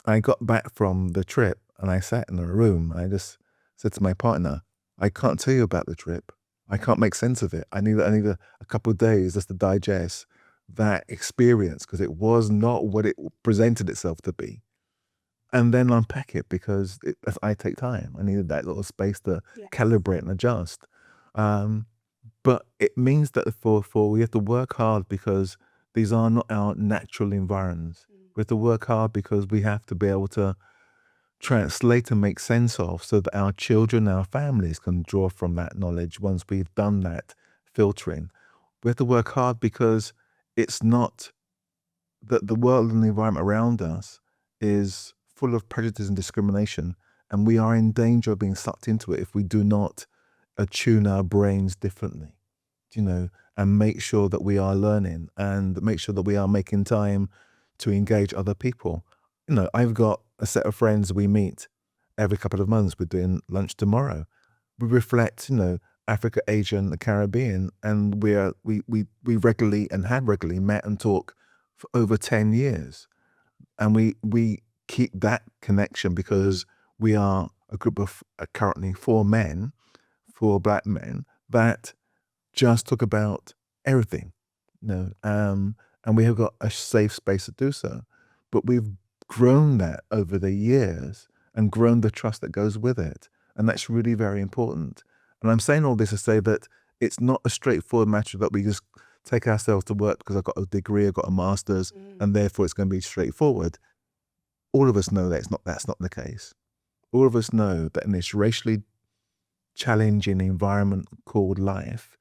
[SPEAKER 1] I got back from the trip and I sat in a room. I just said to my partner, I can't tell you about the trip. I can't make sense of it. I need a couple of days just to digest that experience because it was not what it presented itself to be. And then unpack it because I take time. I needed that little space to calibrate and adjust. But it means that we have to work hard because these are not our natural environs. We have to work hard because we have to be able to translate and make sense of so that our children, our families can draw from that knowledge once we've done that filtering. We have to work hard because it's not that the world and the environment around us is full of prejudice and discrimination, and we are in danger of being sucked into it if we do not attune our brains differently, and make sure that we are learning and make sure that we are making time to engage other people. I've got a set of friends we meet every couple of months. We're doing lunch tomorrow. We reflect, Africa, Asia, and the Caribbean, and we regularly and had regularly met and talked for over 10 years. And we keep that connection because we are a group of currently 4 Black men that just talk about everything, and we have got a safe space to do so. But we've grown that over the years and grown the trust that goes with it. And that's really very important. And I'm saying all this to say that it's not a straightforward matter that we just take ourselves to work because I've got a degree, I've got a master's, and therefore it's going to be straightforward. All of us know that that's not the case. All of us know that in this racially challenging environment called life,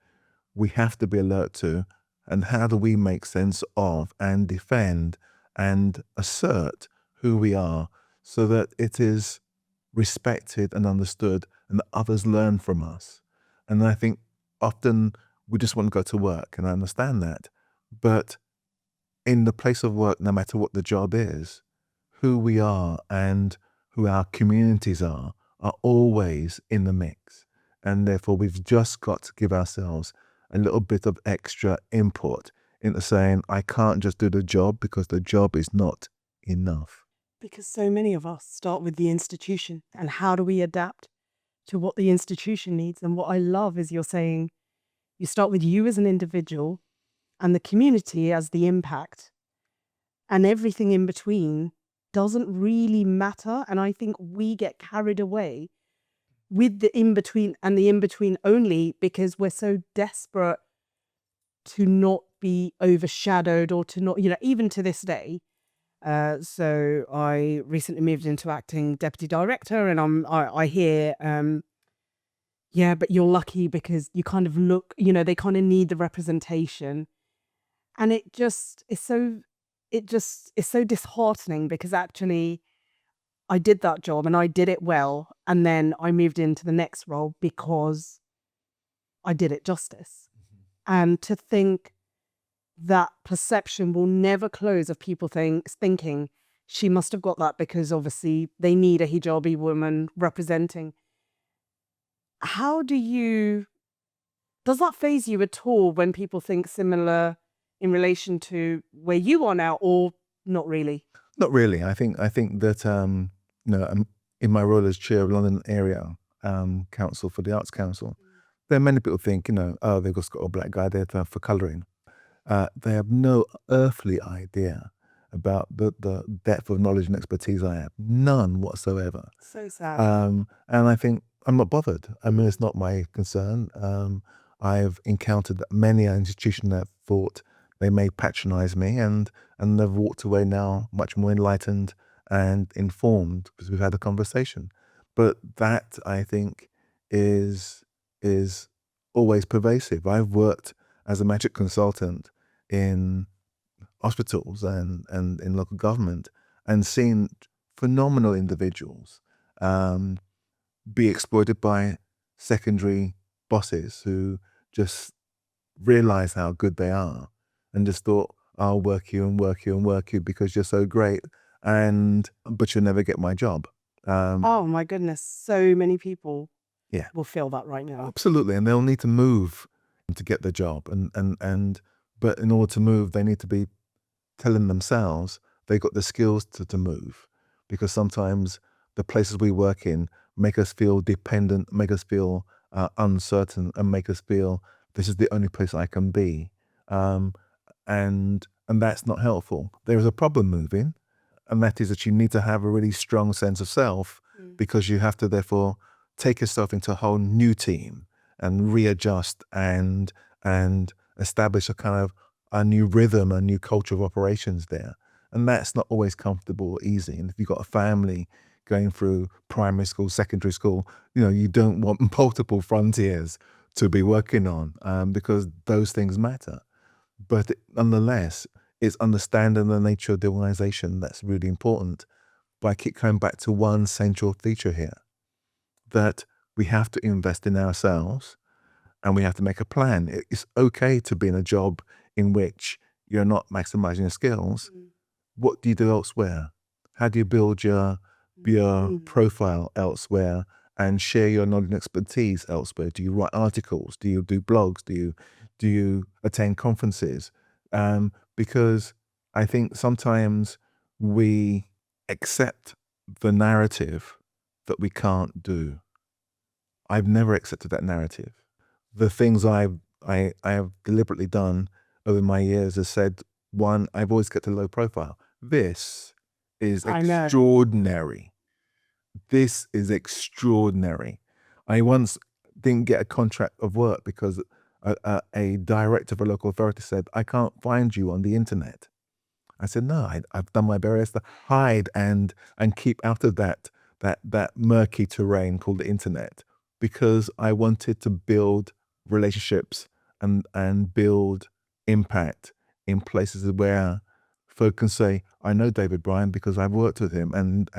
[SPEAKER 1] we have to be alert to, and how do we make sense of and defend and assert who we are so that it is respected and understood and that others learn from us. And I think often we just want to go to work, and I understand that. But in the place of work, no matter what the job is, who we are and who our communities are always in the mix. And therefore we've just got to give ourselves a little bit of extra input into saying, I can't just do the job because the job is not enough.
[SPEAKER 2] Because so many of us start with the institution, and how do we adapt to what the institution needs? And what I love is you're saying you start with you as an individual and the community as the impact. and everything in between doesn't really matter. And I think we get carried away with the in between and the in between only because we're so desperate to not be overshadowed or to not, even to this day. So I recently moved into acting deputy director, and I hear, yeah, but you're lucky because you kind of look, they kind of need the representation, and it's so disheartening because actually I did that job and I did it well, and then I moved into the next role because I did it justice. And to think that perception will never close of people thinking she must have got that because obviously they need a hijabi woman representing. Does that faze you at all when people think similar in relation to where you are now, or not really?
[SPEAKER 1] Not really. I think that in my role as chair of London Area Council for the Arts Council, there are many people think, oh, they've just got a black guy there for colouring. They have no earthly idea about the depth of knowledge and expertise I have. None whatsoever.
[SPEAKER 2] So sad.
[SPEAKER 1] And I think I'm not bothered. I mean, it's not my concern. I've encountered many institutions that thought they may patronize me, and they've walked away now much more enlightened and informed because we've had a conversation. But that, I think, is always pervasive. I've worked as a magic consultant in hospitals and in local government and seen phenomenal individuals be exploited by secondary bosses who just realize how good they are and just thought, I'll work you and work you and work you because you're so great, but you'll never get my job.
[SPEAKER 2] Oh my goodness, so many people
[SPEAKER 1] Yeah.
[SPEAKER 2] will feel that right now.
[SPEAKER 1] Absolutely, and they'll need to move to get the job, but in order to move, they need to be telling themselves they got the skills to move, because sometimes the places we work in make us feel dependent, make us feel uncertain, and make us feel this is the only place I can be, and that's not helpful. There is a problem moving, and that is that you need to have a really strong sense of self, because you have to therefore take yourself into a whole new team and readjust and establish a new rhythm, a new culture of operations there. And that's not always comfortable or easy. And if you've got a family going through primary school, secondary school, you don't want multiple frontiers to be working on, because those things matter. But nonetheless, it's understanding the nature of the organization that's really important. But I keep coming back to one central feature here, that we have to invest in ourselves and we have to make a plan. It's okay to be in a job in which you're not maximizing your skills. What do you do elsewhere? How do you build your profile elsewhere and share your knowledge and expertise elsewhere? Do you write articles? Do you do blogs? Do you attend conferences? Because I think sometimes we accept the narrative that we can't do. I've never accepted that narrative. The things I have deliberately done over my years has said, one, I've always kept a low profile. This is extraordinary. This is extraordinary. I once didn't get a contract of work because a director of a local authority said, I can't find you on the internet. I said, no, I've done my best to hide and keep out of that murky terrain called the internet, because I wanted to build relationships and build impact in places where folk can say, I know David Bryan because I've worked with him and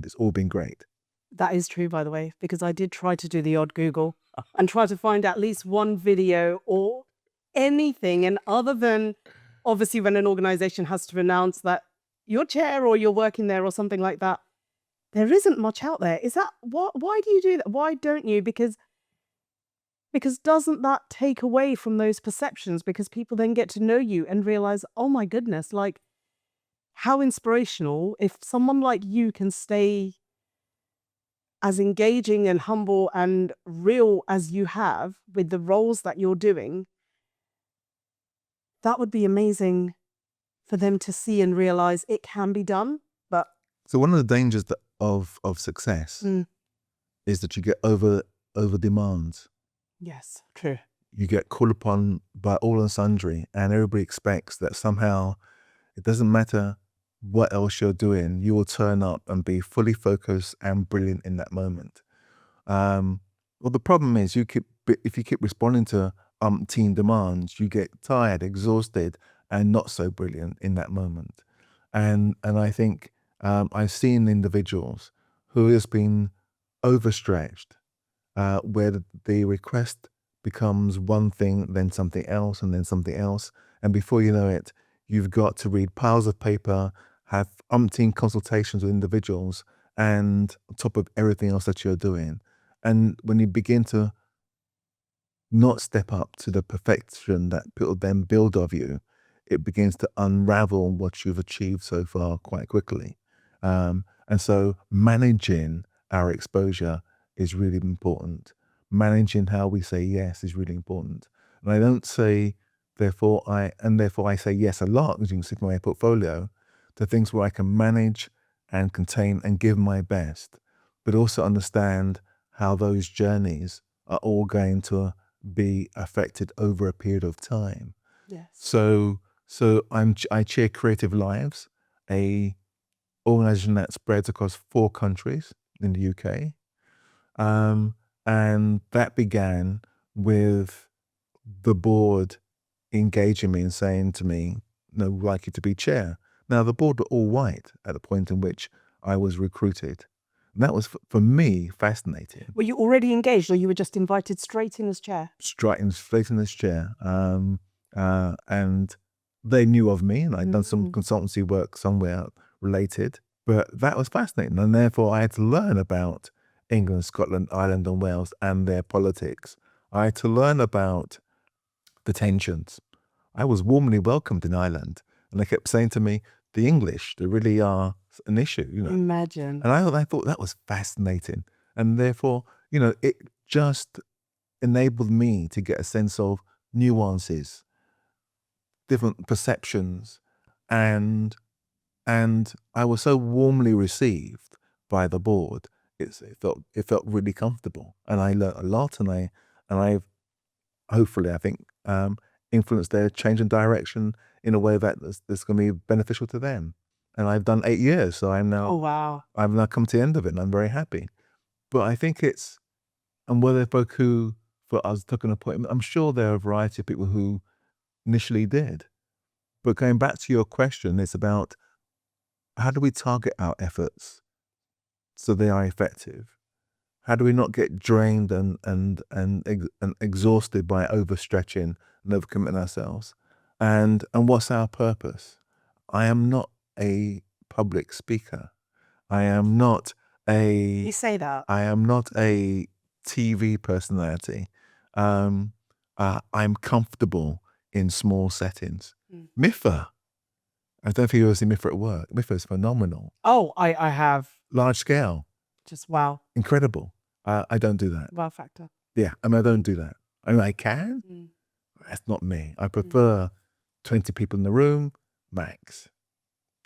[SPEAKER 1] it's all been great.
[SPEAKER 2] That is true, by the way, because I did try to do the odd Google and try to find at least one video or anything. And other than obviously when an organization has to announce that you're chair or you're working there or something like that, there isn't much out there. Is that why do you do that? Why don't you? Because doesn't that take away from those perceptions? Because people then get to know you and realize, oh my goodness, like how inspirational if someone like you can stay as engaging and humble and real as you have with the roles that you're doing. That would be amazing for them to see and realize it can be done. But
[SPEAKER 1] So one of the dangers of success is that you get over demands.
[SPEAKER 2] yes, true.
[SPEAKER 1] You get called upon by all and sundry, and everybody expects that somehow it doesn't matter what else you're doing, you will turn up and be fully focused and brilliant in that moment. Well, the problem is if you keep responding to umpteen demands, you get tired, exhausted, and not so brilliant in that moment. And I think I've seen individuals who has been overstretched, where the request becomes one thing, then something else, and then something else. And before you know it, you've got to read piles of paper, have umpteen consultations with individuals, and on top of everything else that you're doing. And when you begin to not step up to the perfection that people then build of you, it begins to unravel what you've achieved so far quite quickly. And so managing our exposure is really important. Managing how we say yes is really important. And I don't say, therefore I say yes a lot, as you can see from my portfolio, to things where I can manage and contain and give my best, but also understand how those journeys are all going to be affected over a period of time.
[SPEAKER 2] Yes.
[SPEAKER 1] So I chair Creative Lives, a organization that spreads across 4 countries in the UK. And that began with the board engaging me and saying to me, no, we'd like you to be chair. Now, the board were all white at the point in which I was recruited. And that was, for me, fascinating.
[SPEAKER 2] Were you already engaged, or you were just invited straight in as chair?
[SPEAKER 1] Straight in this chair. And they knew of me, and I'd done some consultancy work somewhere related. But that was fascinating. And therefore, I had to learn about England, Scotland, Ireland, and Wales and their politics. I had to learn about the tensions. I was warmly welcomed in Ireland. And they kept saying to me, the English, they really are an issue, you know.
[SPEAKER 2] Imagine.
[SPEAKER 1] And I thought that was fascinating. And therefore, you know, it just enabled me to get a sense of nuances, different perceptions. And I was so warmly received by the board. It felt really comfortable. And I learned a lot, and I've hopefully, I think, influenced their change in direction in a way that's going to be beneficial to them. And I've done 8 years, so I'm now,
[SPEAKER 2] Oh, wow.
[SPEAKER 1] I've now come to the end of it, and I'm very happy. But I think and whether folk who, for us, took an appointment, I'm sure there are a variety of people who initially did. But going back to your question, it's about how do we target our efforts so they are effective? How do we not get drained and exhausted by overstretching and overcommitting ourselves? And what's our purpose? I am not a public speaker. I am not
[SPEAKER 2] You say that.
[SPEAKER 1] I am not a TV personality. I'm comfortable in small settings. MIFA. I don't know if you ever see MIFA at work. MIFA is phenomenal.
[SPEAKER 2] Oh, I have.
[SPEAKER 1] Large scale.
[SPEAKER 2] Just wow.
[SPEAKER 1] Incredible. I don't do that.
[SPEAKER 2] Wow factor.
[SPEAKER 1] Yeah, I mean, I don't do that. I mean, I can. That's not me. I prefer 20 people in the room, max.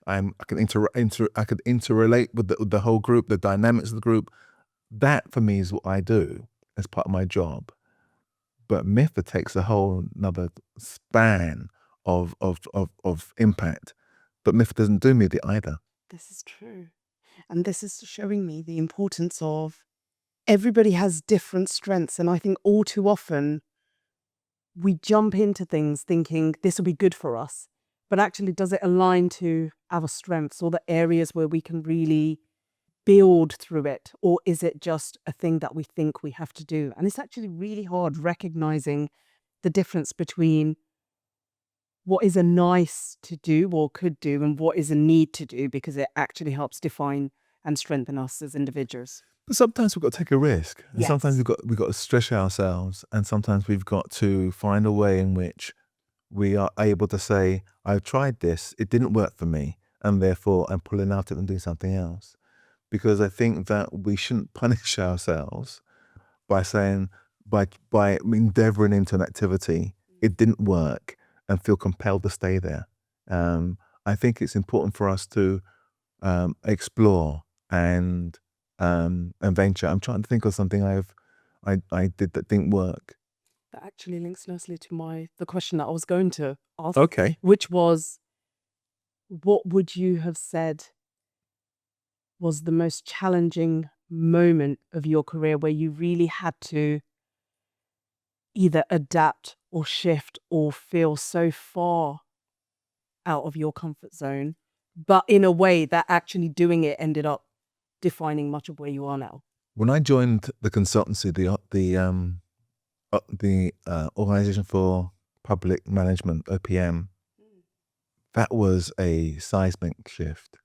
[SPEAKER 1] I can interrelate with the whole group, the dynamics of the group. That for me is what I do as part of my job. But MIFA takes a whole another span of impact. But MIFA doesn't do me either.
[SPEAKER 2] This is true. And this is showing me the importance of everybody has different strengths. And I think all too often we jump into things thinking this will be good for us. But actually, does it align to our strengths or the areas where we can really build through it? Or is it just a thing that we think we have to do? And it's actually really hard recognizing the difference between what is a nice to do or could do and what is a need to do, because it actually helps define and strengthen us as individuals.
[SPEAKER 1] But sometimes we've got to take a risk. And
[SPEAKER 2] Yes.
[SPEAKER 1] sometimes we've got to stretch ourselves. And sometimes we've got to find a way in which we are able to say, I've tried this, it didn't work for me, and therefore I'm pulling out it and doing something else. Because I think that we shouldn't punish ourselves by saying, by endeavoring into an activity, it didn't work, and feel compelled to stay there. I think it's important for us to explore and venture. I'm trying to think of something I did that didn't work.
[SPEAKER 2] That actually links nicely to the question that I was going to ask,
[SPEAKER 1] Okay.
[SPEAKER 2] which was, what would you have said was the most challenging moment of your career where you really had to either adapt or shift or feel so far out of your comfort zone, but in a way that actually doing it ended up defining much of where you are now?
[SPEAKER 1] When I joined the consultancy, the Organisation for Public Management, OPM, that was a seismic shift.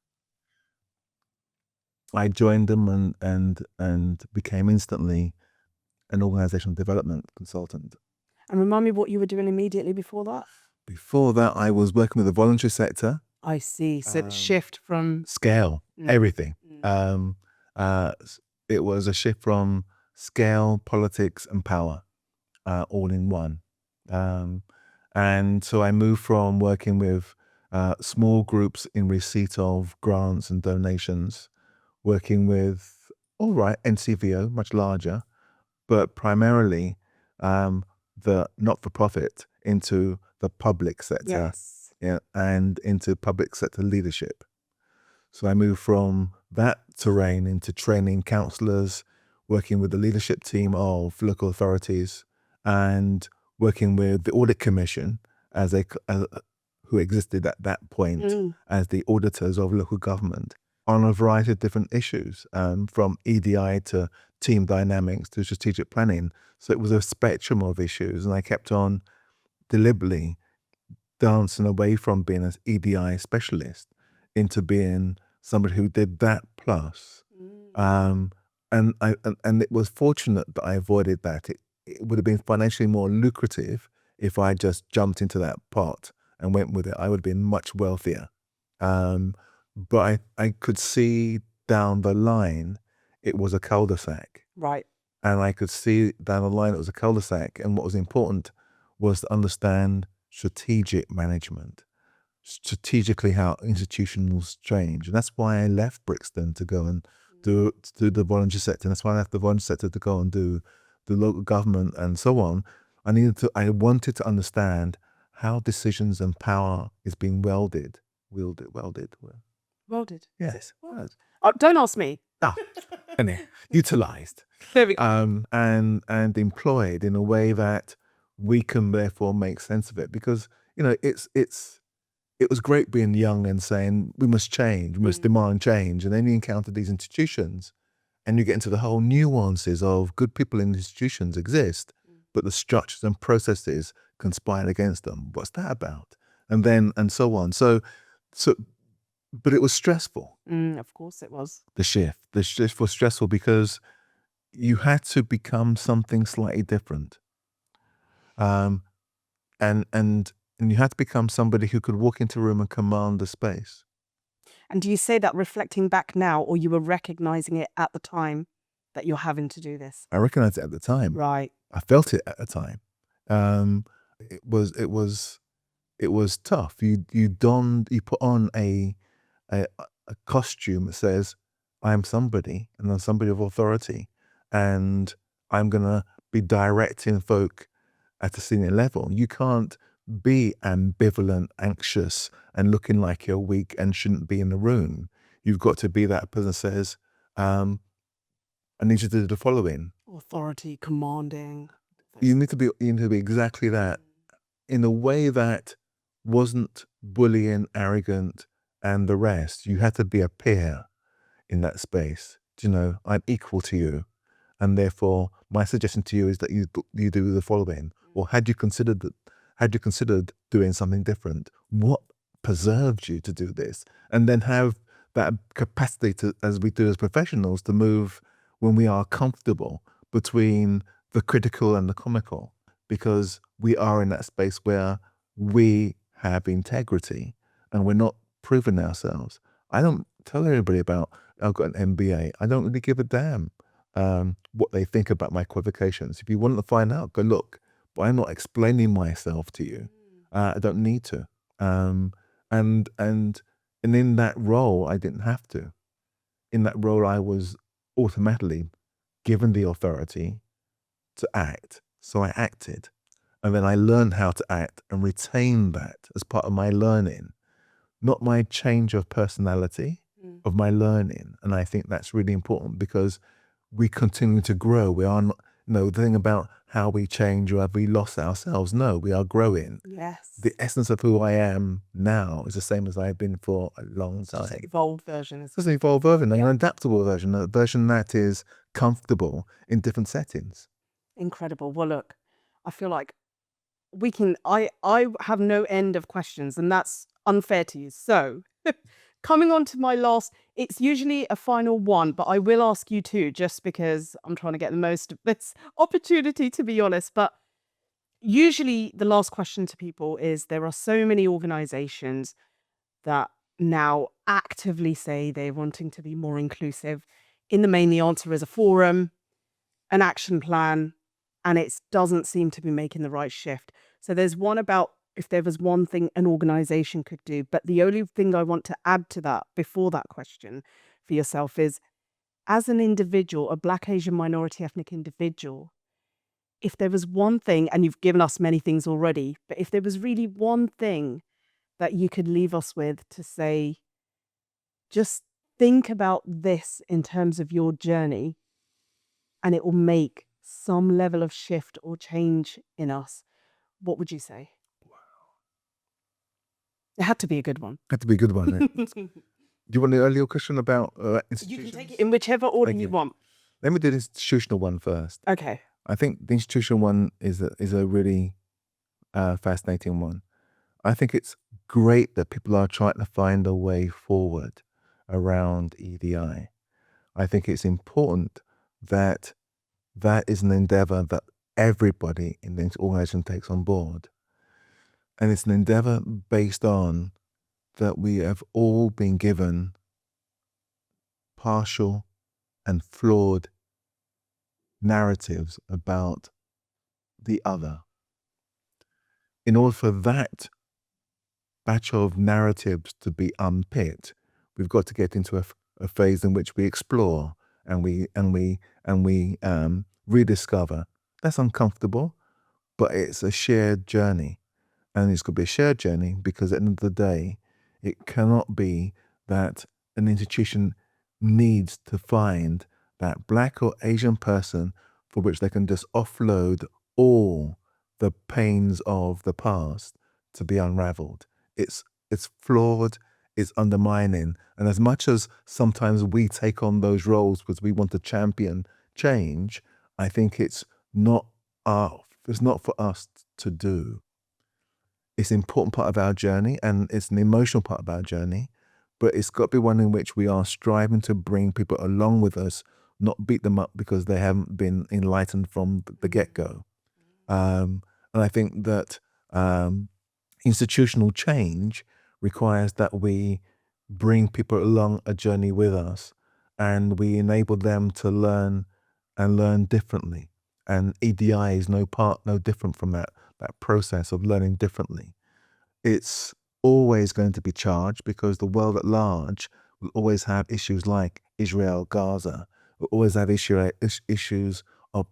[SPEAKER 1] I joined them and became instantly an organizational development consultant.
[SPEAKER 2] And remind me what you were doing immediately before that?
[SPEAKER 1] Before that, I was working with the voluntary sector.
[SPEAKER 2] I see. So the shift from
[SPEAKER 1] Scale, everything. It was a shift from scale, politics, and power, all in one. And so I moved from working with small groups in receipt of grants and donations, working with, all right, NCVO, much larger, but primarily the not-for-profit into the public sector, and into public sector leadership. So I moved from that terrain into training counsellors, working with the leadership team of local authorities, and working with the Audit Commission who existed at that point as the auditors of local government on a variety of different issues, from EDI to team dynamics to strategic planning. So it was a spectrum of issues, and I kept on deliberately dancing away from being an EDI specialist into being somebody who did that plus. And it was fortunate that I avoided that. It would have been financially more lucrative if I just jumped into that pot and went with it. I would have been much wealthier. But I could see down the line it was a cul-de-sac.
[SPEAKER 2] right.
[SPEAKER 1] And I could see down the line it was a cul-de-sac. And what was important was to understand strategic management, strategically how institutions change. And that's why I left Brixton to go and do the voluntary sector. And that's why I left the voluntary sector to go and do the local government and so on. I wanted to understand how decisions and power is being wielded. Yes.
[SPEAKER 2] Oh, don't ask me.
[SPEAKER 1] And utilized.
[SPEAKER 2] There we go.
[SPEAKER 1] And employed in a way that we can therefore make sense of it. Because, it was great being young and saying, we must change, we must demand change. And then you encounter these institutions and you get into the whole nuances of good people in institutions exist, but the structures and processes conspire against them. What's that about? And so on. So, but it was stressful.
[SPEAKER 2] Of course it was.
[SPEAKER 1] The shift was stressful because you had to become something slightly different. And you had to become somebody who could walk into a room and command the space.
[SPEAKER 2] And do you say that reflecting back now, or you were recognizing it at the time that you're having to do this?
[SPEAKER 1] I recognized it at the time.
[SPEAKER 2] Right.
[SPEAKER 1] I felt it at the time. It was tough. You put on a costume that says, I am somebody and I'm somebody of authority, and I'm gonna be directing folk at a senior level. You can't be ambivalent, anxious, and looking like you're weak and shouldn't be in the room. You've got to be that person that says, I need you to do the following.
[SPEAKER 2] Authority, commanding.
[SPEAKER 1] You need to be exactly that, in a way that wasn't bullying, arrogant, and the rest. You had to be a peer in that space. I'm equal to you, and therefore my suggestion to you is that you do the following. Or had you considered doing something different? What preserved you to do this? And then have that capacity to, as we do as professionals, to move when we are comfortable between the critical and the comical, because we are in that space where we have integrity and we're not proving ourselves. I don't tell everybody about, I've got an MBA. I don't really give a damn what they think about my qualifications. If you want to find out, go look. But I'm not explaining myself to you. I don't need to. And in that role, I didn't have to. In that role, I was automatically given the authority to act. So I acted. And then I learned how to act and retain that as part of my learning, not my change of personality, of my learning. And I think that's really important because we continue to grow. We are not, the thing about how we change or have we lost ourselves? No, we are growing.
[SPEAKER 2] Yes.
[SPEAKER 1] The essence of who I am now is the same as I've been for a long time.
[SPEAKER 2] Just an evolved version.
[SPEAKER 1] It's just an evolved version, an adaptable version, a version that is comfortable in different settings.
[SPEAKER 2] Incredible. Well, look, I feel like I have no end of questions, and that's unfair to you. So coming on to my last, it's usually a final one, but I will ask you too, just because I'm trying to get the most of this opportunity, to be honest. But usually the last question to people is, there are so many organizations that now actively say they're wanting to be more inclusive. In the main, the answer is a forum, an action plan, and it doesn't seem to be making the right shift. So there's one about if there was one thing an organization could do, but the only thing I want to add to that before that question for yourself is, as an individual, a Black, Asian, minority ethnic individual, if there was one thing, and you've given us many things already, but if there was really one thing that you could leave us with to say, just think about this in terms of your journey, and it will make some level of shift or change in us, what would you say? Wow. It had to be a good one.
[SPEAKER 1] Had to be a good one. Do you want the earlier question about institutions?
[SPEAKER 2] You can take it in whichever order you want.
[SPEAKER 1] Let me do the institutional one first.
[SPEAKER 2] Okay.
[SPEAKER 1] I think the institutional one is a really fascinating one. I think it's great that people are trying to find a way forward around EDI. I think it's important that that is an endeavor that everybody in the organization takes on board. And it's an endeavor based on that we have all been given partial and flawed narratives about the other. In order for that batch of narratives to be unpicked, we've got to get into a phase in which we explore and we rediscover. That's uncomfortable, but it's a shared journey. And it's going to be a shared journey because at the end of the day, it cannot be that an institution needs to find that Black or Asian person for which they can just offload all the pains of the past to be unraveled. It's flawed, it's undermining. And as much as sometimes we take on those roles because we want to champion change, I think it's not for us to do. It's an important part of our journey and it's an emotional part of our journey, but it's got to be one in which we are striving to bring people along with us, not beat them up because they haven't been enlightened from the get-go. And I think that institutional change requires that we bring people along a journey with us and we enable them to learn and learn differently. And EDI is no different from that process of learning differently. It's always going to be charged because the world at large will always have issues like Israel, Gaza, will always have issues of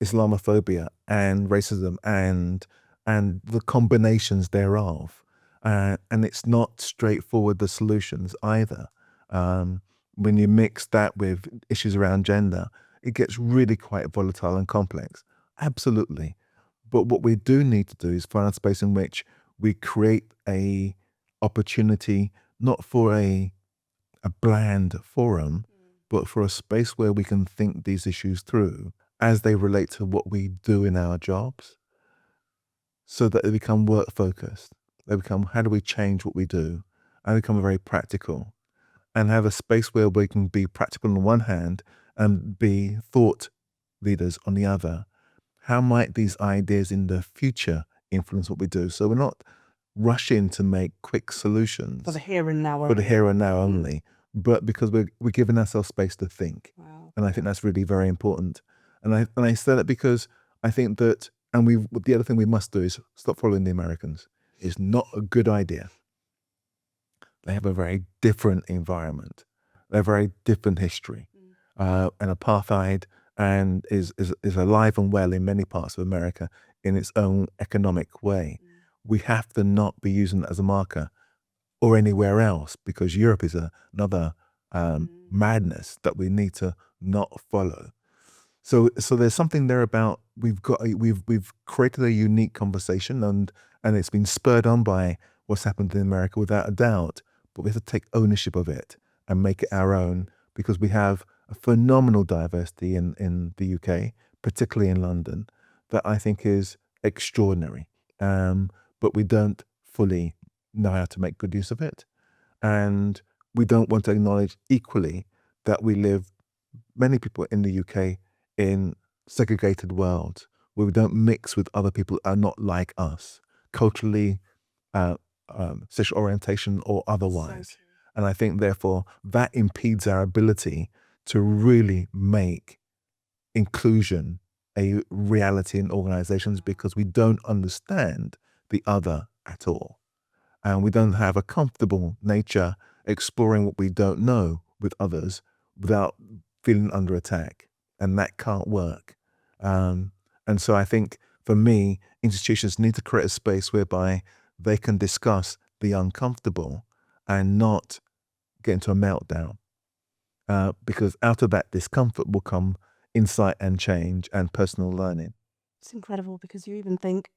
[SPEAKER 1] Islamophobia and racism and the combinations thereof. And it's not straightforward, the solutions either. When you mix that with issues around gender, it gets really quite volatile and complex. Absolutely. But what we do need to do is find a space in which we create a opportunity, not for a bland forum, but for a space where we can think these issues through as they relate to what we do in our jobs, so that they become work focused. They become, how do we change what we do? And become very practical and have a space where we can be practical on one hand and be thought leaders on the other. How might these ideas in the future influence what we do? So we're not rushing to make quick solutions.
[SPEAKER 2] For the here and now only.
[SPEAKER 1] For the here and now only. But because we're giving ourselves space to think.
[SPEAKER 2] Wow.
[SPEAKER 1] And I think that's really very important. And I say that because I think that, and the other thing we must do is stop following the Americans. It's not a good idea. they have a very different environment, a very different history, and apartheid and is alive and well in many parts of America in its own economic way. We have to not be using it as a marker or anywhere else, because Europe is another madness that we need to not follow. So there's something there about we've created a unique conversation, and it's been spurred on by what's happened in America without a doubt, but we have to take ownership of it and make it our own, because we have a phenomenal diversity in the UK, particularly in London, that I think is extraordinary. But we don't fully know how to make good use of it. And we don't want to acknowledge equally that we live, many people in the UK, in segregated worlds where we don't mix with other people that are not like us, culturally, sexual orientation or otherwise. And I think, therefore, that impedes our ability to really make inclusion a reality in organizations, because we don't understand the other at all. And we don't have a comfortable nature exploring what we don't know with others without feeling under attack. And that can't work. And so I think, for me, institutions need to create a space whereby they can discuss the uncomfortable and not get into a meltdown. Because out of that discomfort will come insight and change and personal learning.
[SPEAKER 2] It's incredible, because you even think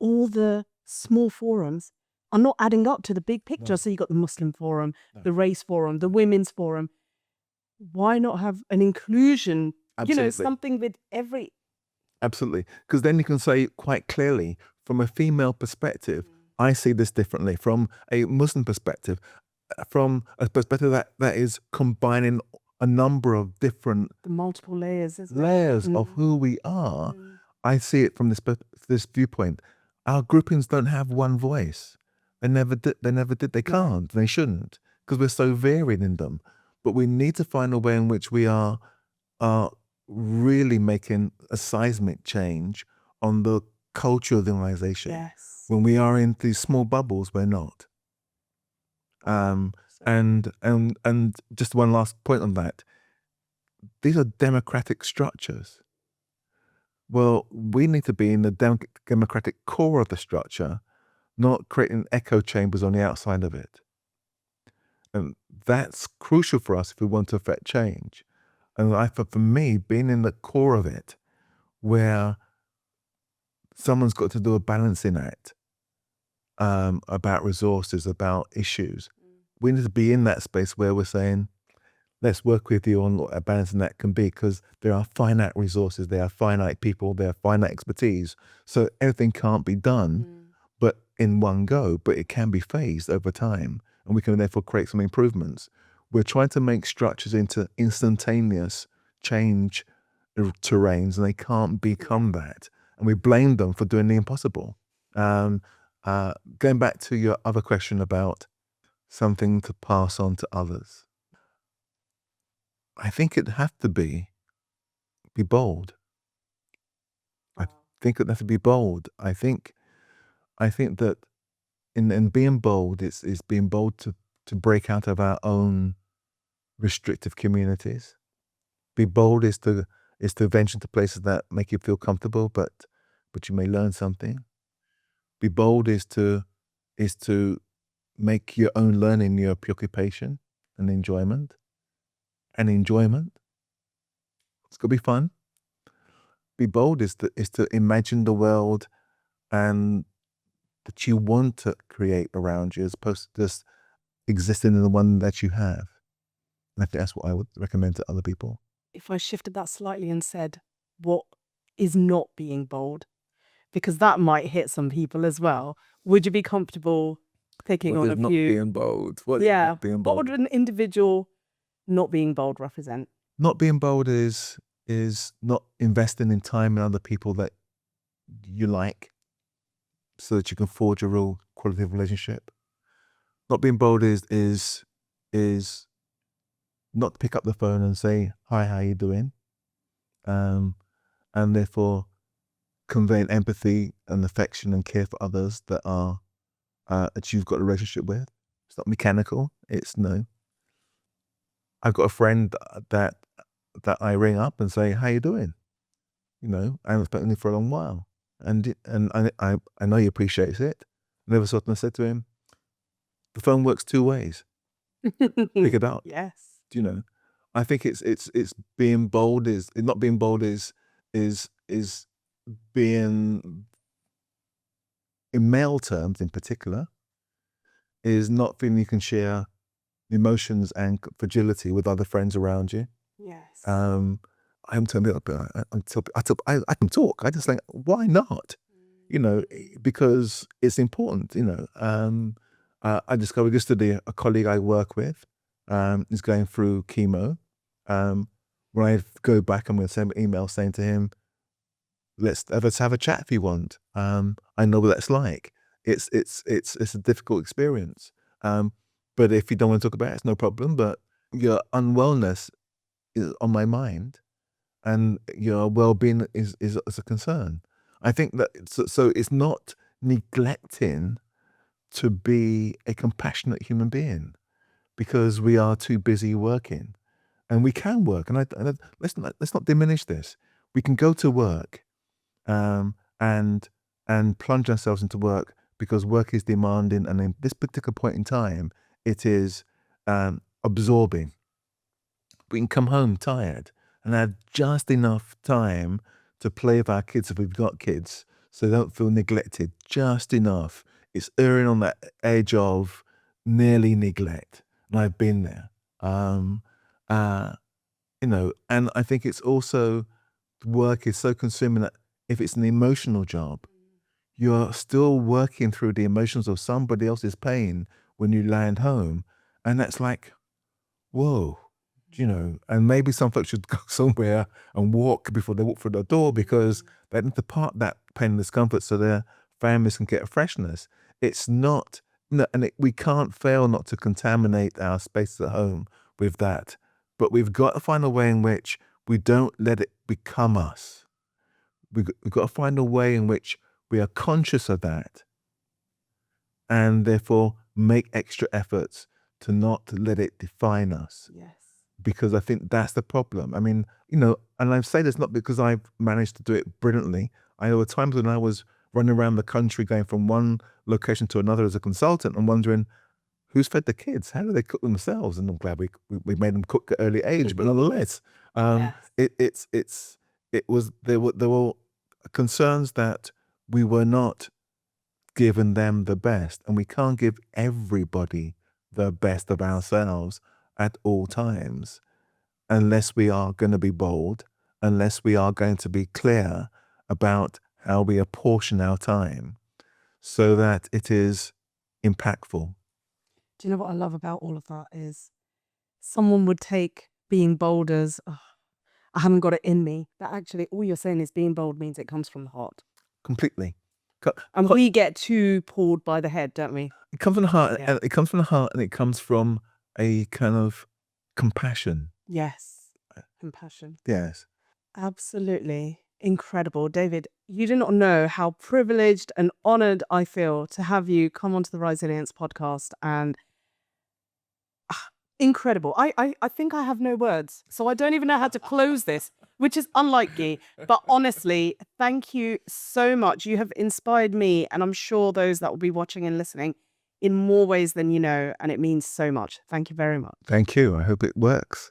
[SPEAKER 2] all the small forums are not adding up to the big picture.
[SPEAKER 1] No.
[SPEAKER 2] So you got the Muslim forum,
[SPEAKER 1] No.
[SPEAKER 2] the race forum, the women's forum. Why not have an inclusion?
[SPEAKER 1] Absolutely.
[SPEAKER 2] Something with every...
[SPEAKER 1] Absolutely. Because then you can say quite clearly, from a female perspective, I see this differently. From a Muslim perspective, from a perspective that is combining a number of different
[SPEAKER 2] The multiple layers, isn't it?
[SPEAKER 1] layers of who we are, I see it from this viewpoint. Our groupings don't have one voice. They never did. They can't. They shouldn't, because we're so varied in them. But we need to find a way in which we are really making a seismic change on the culture of the organization.
[SPEAKER 2] Yes.
[SPEAKER 1] When we are in these small bubbles, we're not. And just one last point on that. These are democratic structures. Well, we need to be in the democratic core of the structure, not creating echo chambers on the outside of it. And that's crucial for us if we want to affect change. And for me, being in the core of it, where someone's got to do a balancing act about resources, about issues, we need to be in that space where we're saying, let's work with you on what a balancing act can be, because there are finite resources, there are finite people, there are finite expertise. So everything can't be done but in one go, but it can be phased over time, and we can therefore create some improvements. We're trying to make structures into instantaneous change terrains, and they can't become that. And we blame them for doing the impossible. Going back to your other question about something to pass on to others, I think it'd have to be bold. I think it'd have to be bold. I think that in being bold, it's being bold to break out of our own restrictive communities. Be bold is to venture into places that make you feel comfortable, but you may learn something. Be bold is to make your own learning your preoccupation and enjoyment. And enjoyment, it's got to be fun. Be bold is to imagine the world and that you want to create around you, as opposed to just existing in the one that you have. And I think that's what I would recommend to other people.
[SPEAKER 2] If I shifted that slightly and said, what is not being bold? Because that might hit some people as well. Would you be comfortable picking on a
[SPEAKER 1] Not
[SPEAKER 2] few?
[SPEAKER 1] being bold. What
[SPEAKER 2] Yeah.
[SPEAKER 1] being
[SPEAKER 2] What
[SPEAKER 1] bold?
[SPEAKER 2] would an individual not being bold represent?
[SPEAKER 1] Not being bold is not investing in time in other people that you like, so that you can forge a real quality of relationship. Not being bold is not to pick up the phone and say, hi, how you doing? And therefore conveying empathy and affection and care for others that you've got a relationship with. It's not mechanical. It's no. I've got a friend that I ring up and say, "How you doing?" You know, I haven't spoken to him for a long while, and I know he appreciates it. And all of a sudden, I said to him, "The phone works two ways. Pick it up."
[SPEAKER 2] Yes.
[SPEAKER 1] Do you know? I think it's being bold is not being bold is being, in male terms in particular, is not feeling you can share emotions and fragility with other friends around you.
[SPEAKER 2] Yes.
[SPEAKER 1] I am telling you, I can talk. I just think, why not? You know, because it's important. You know, I discovered yesterday a colleague I work with is going through chemo. When I go back, I'm going to send an email saying to him, let's have a chat if you want. I know what that's like. It's a difficult experience. But if you don't want to talk about it, it's no problem. But your unwellness is on my mind, and your well-being is a concern. I think that so it's not neglecting to be a compassionate human being, because we are too busy working, and we can work. And let's not diminish this. We can go to work, and plunge ourselves into work because work is demanding, and in this particular point in time, it is absorbing. We can come home tired and have just enough time to play with our kids if we've got kids, so they don't feel neglected. Just enough. It's erring on that edge of nearly neglect, and I've been there. You know, and I think it's also, work is so consuming that if it's an emotional job, you're still working through the emotions of somebody else's pain when you land home, and that's like, whoa. You know, and maybe some folks should go somewhere and walk before they walk through the door, because they need to part that pain and discomfort so their families can get a freshness. It's not, no, and we can't fail not to contaminate our spaces at home with that. But we've got to find a way in which we don't let it become us. We've got to find a way in which we are conscious of that, and therefore make extra efforts to not let it define us.
[SPEAKER 2] Yes.
[SPEAKER 1] Because I think that's the problem. I mean, you know, and I say this not because I've managed to do it brilliantly. There were times when I was running around the country going from one location to another as a consultant and wondering, who's fed the kids? How do they cook themselves? And I'm glad we made them cook at an early age, but nonetheless,
[SPEAKER 2] Yes.
[SPEAKER 1] there were concerns that we were not giving them the best, and we can't give everybody the best of ourselves at all times, unless we are going to be bold, unless we are going to be clear about how we apportion our time so that it is impactful.
[SPEAKER 2] Do you know what I love about all of that is someone would take being bold as, "Oh, I haven't got it in me." That actually, all you're saying is being bold means it comes from the heart.
[SPEAKER 1] Completely.
[SPEAKER 2] And we get too pulled by the head, don't we?
[SPEAKER 1] It comes from the heart,
[SPEAKER 2] Yeah.
[SPEAKER 1] and it comes from the heart, and it comes from a kind of compassion.
[SPEAKER 2] Yes. Compassion.
[SPEAKER 1] Yes.
[SPEAKER 2] Absolutely incredible. David, you do not know how privileged and honored I feel to have you come onto the RISEilience podcast, and incredible. I think I have no words, so I don't even know how to close this, which is unlike you. But honestly, thank you so much. You have inspired me, and I'm sure those that will be watching and listening, in more ways than you know, and it means so much. Thank you very much.
[SPEAKER 1] Thank you. I hope it works.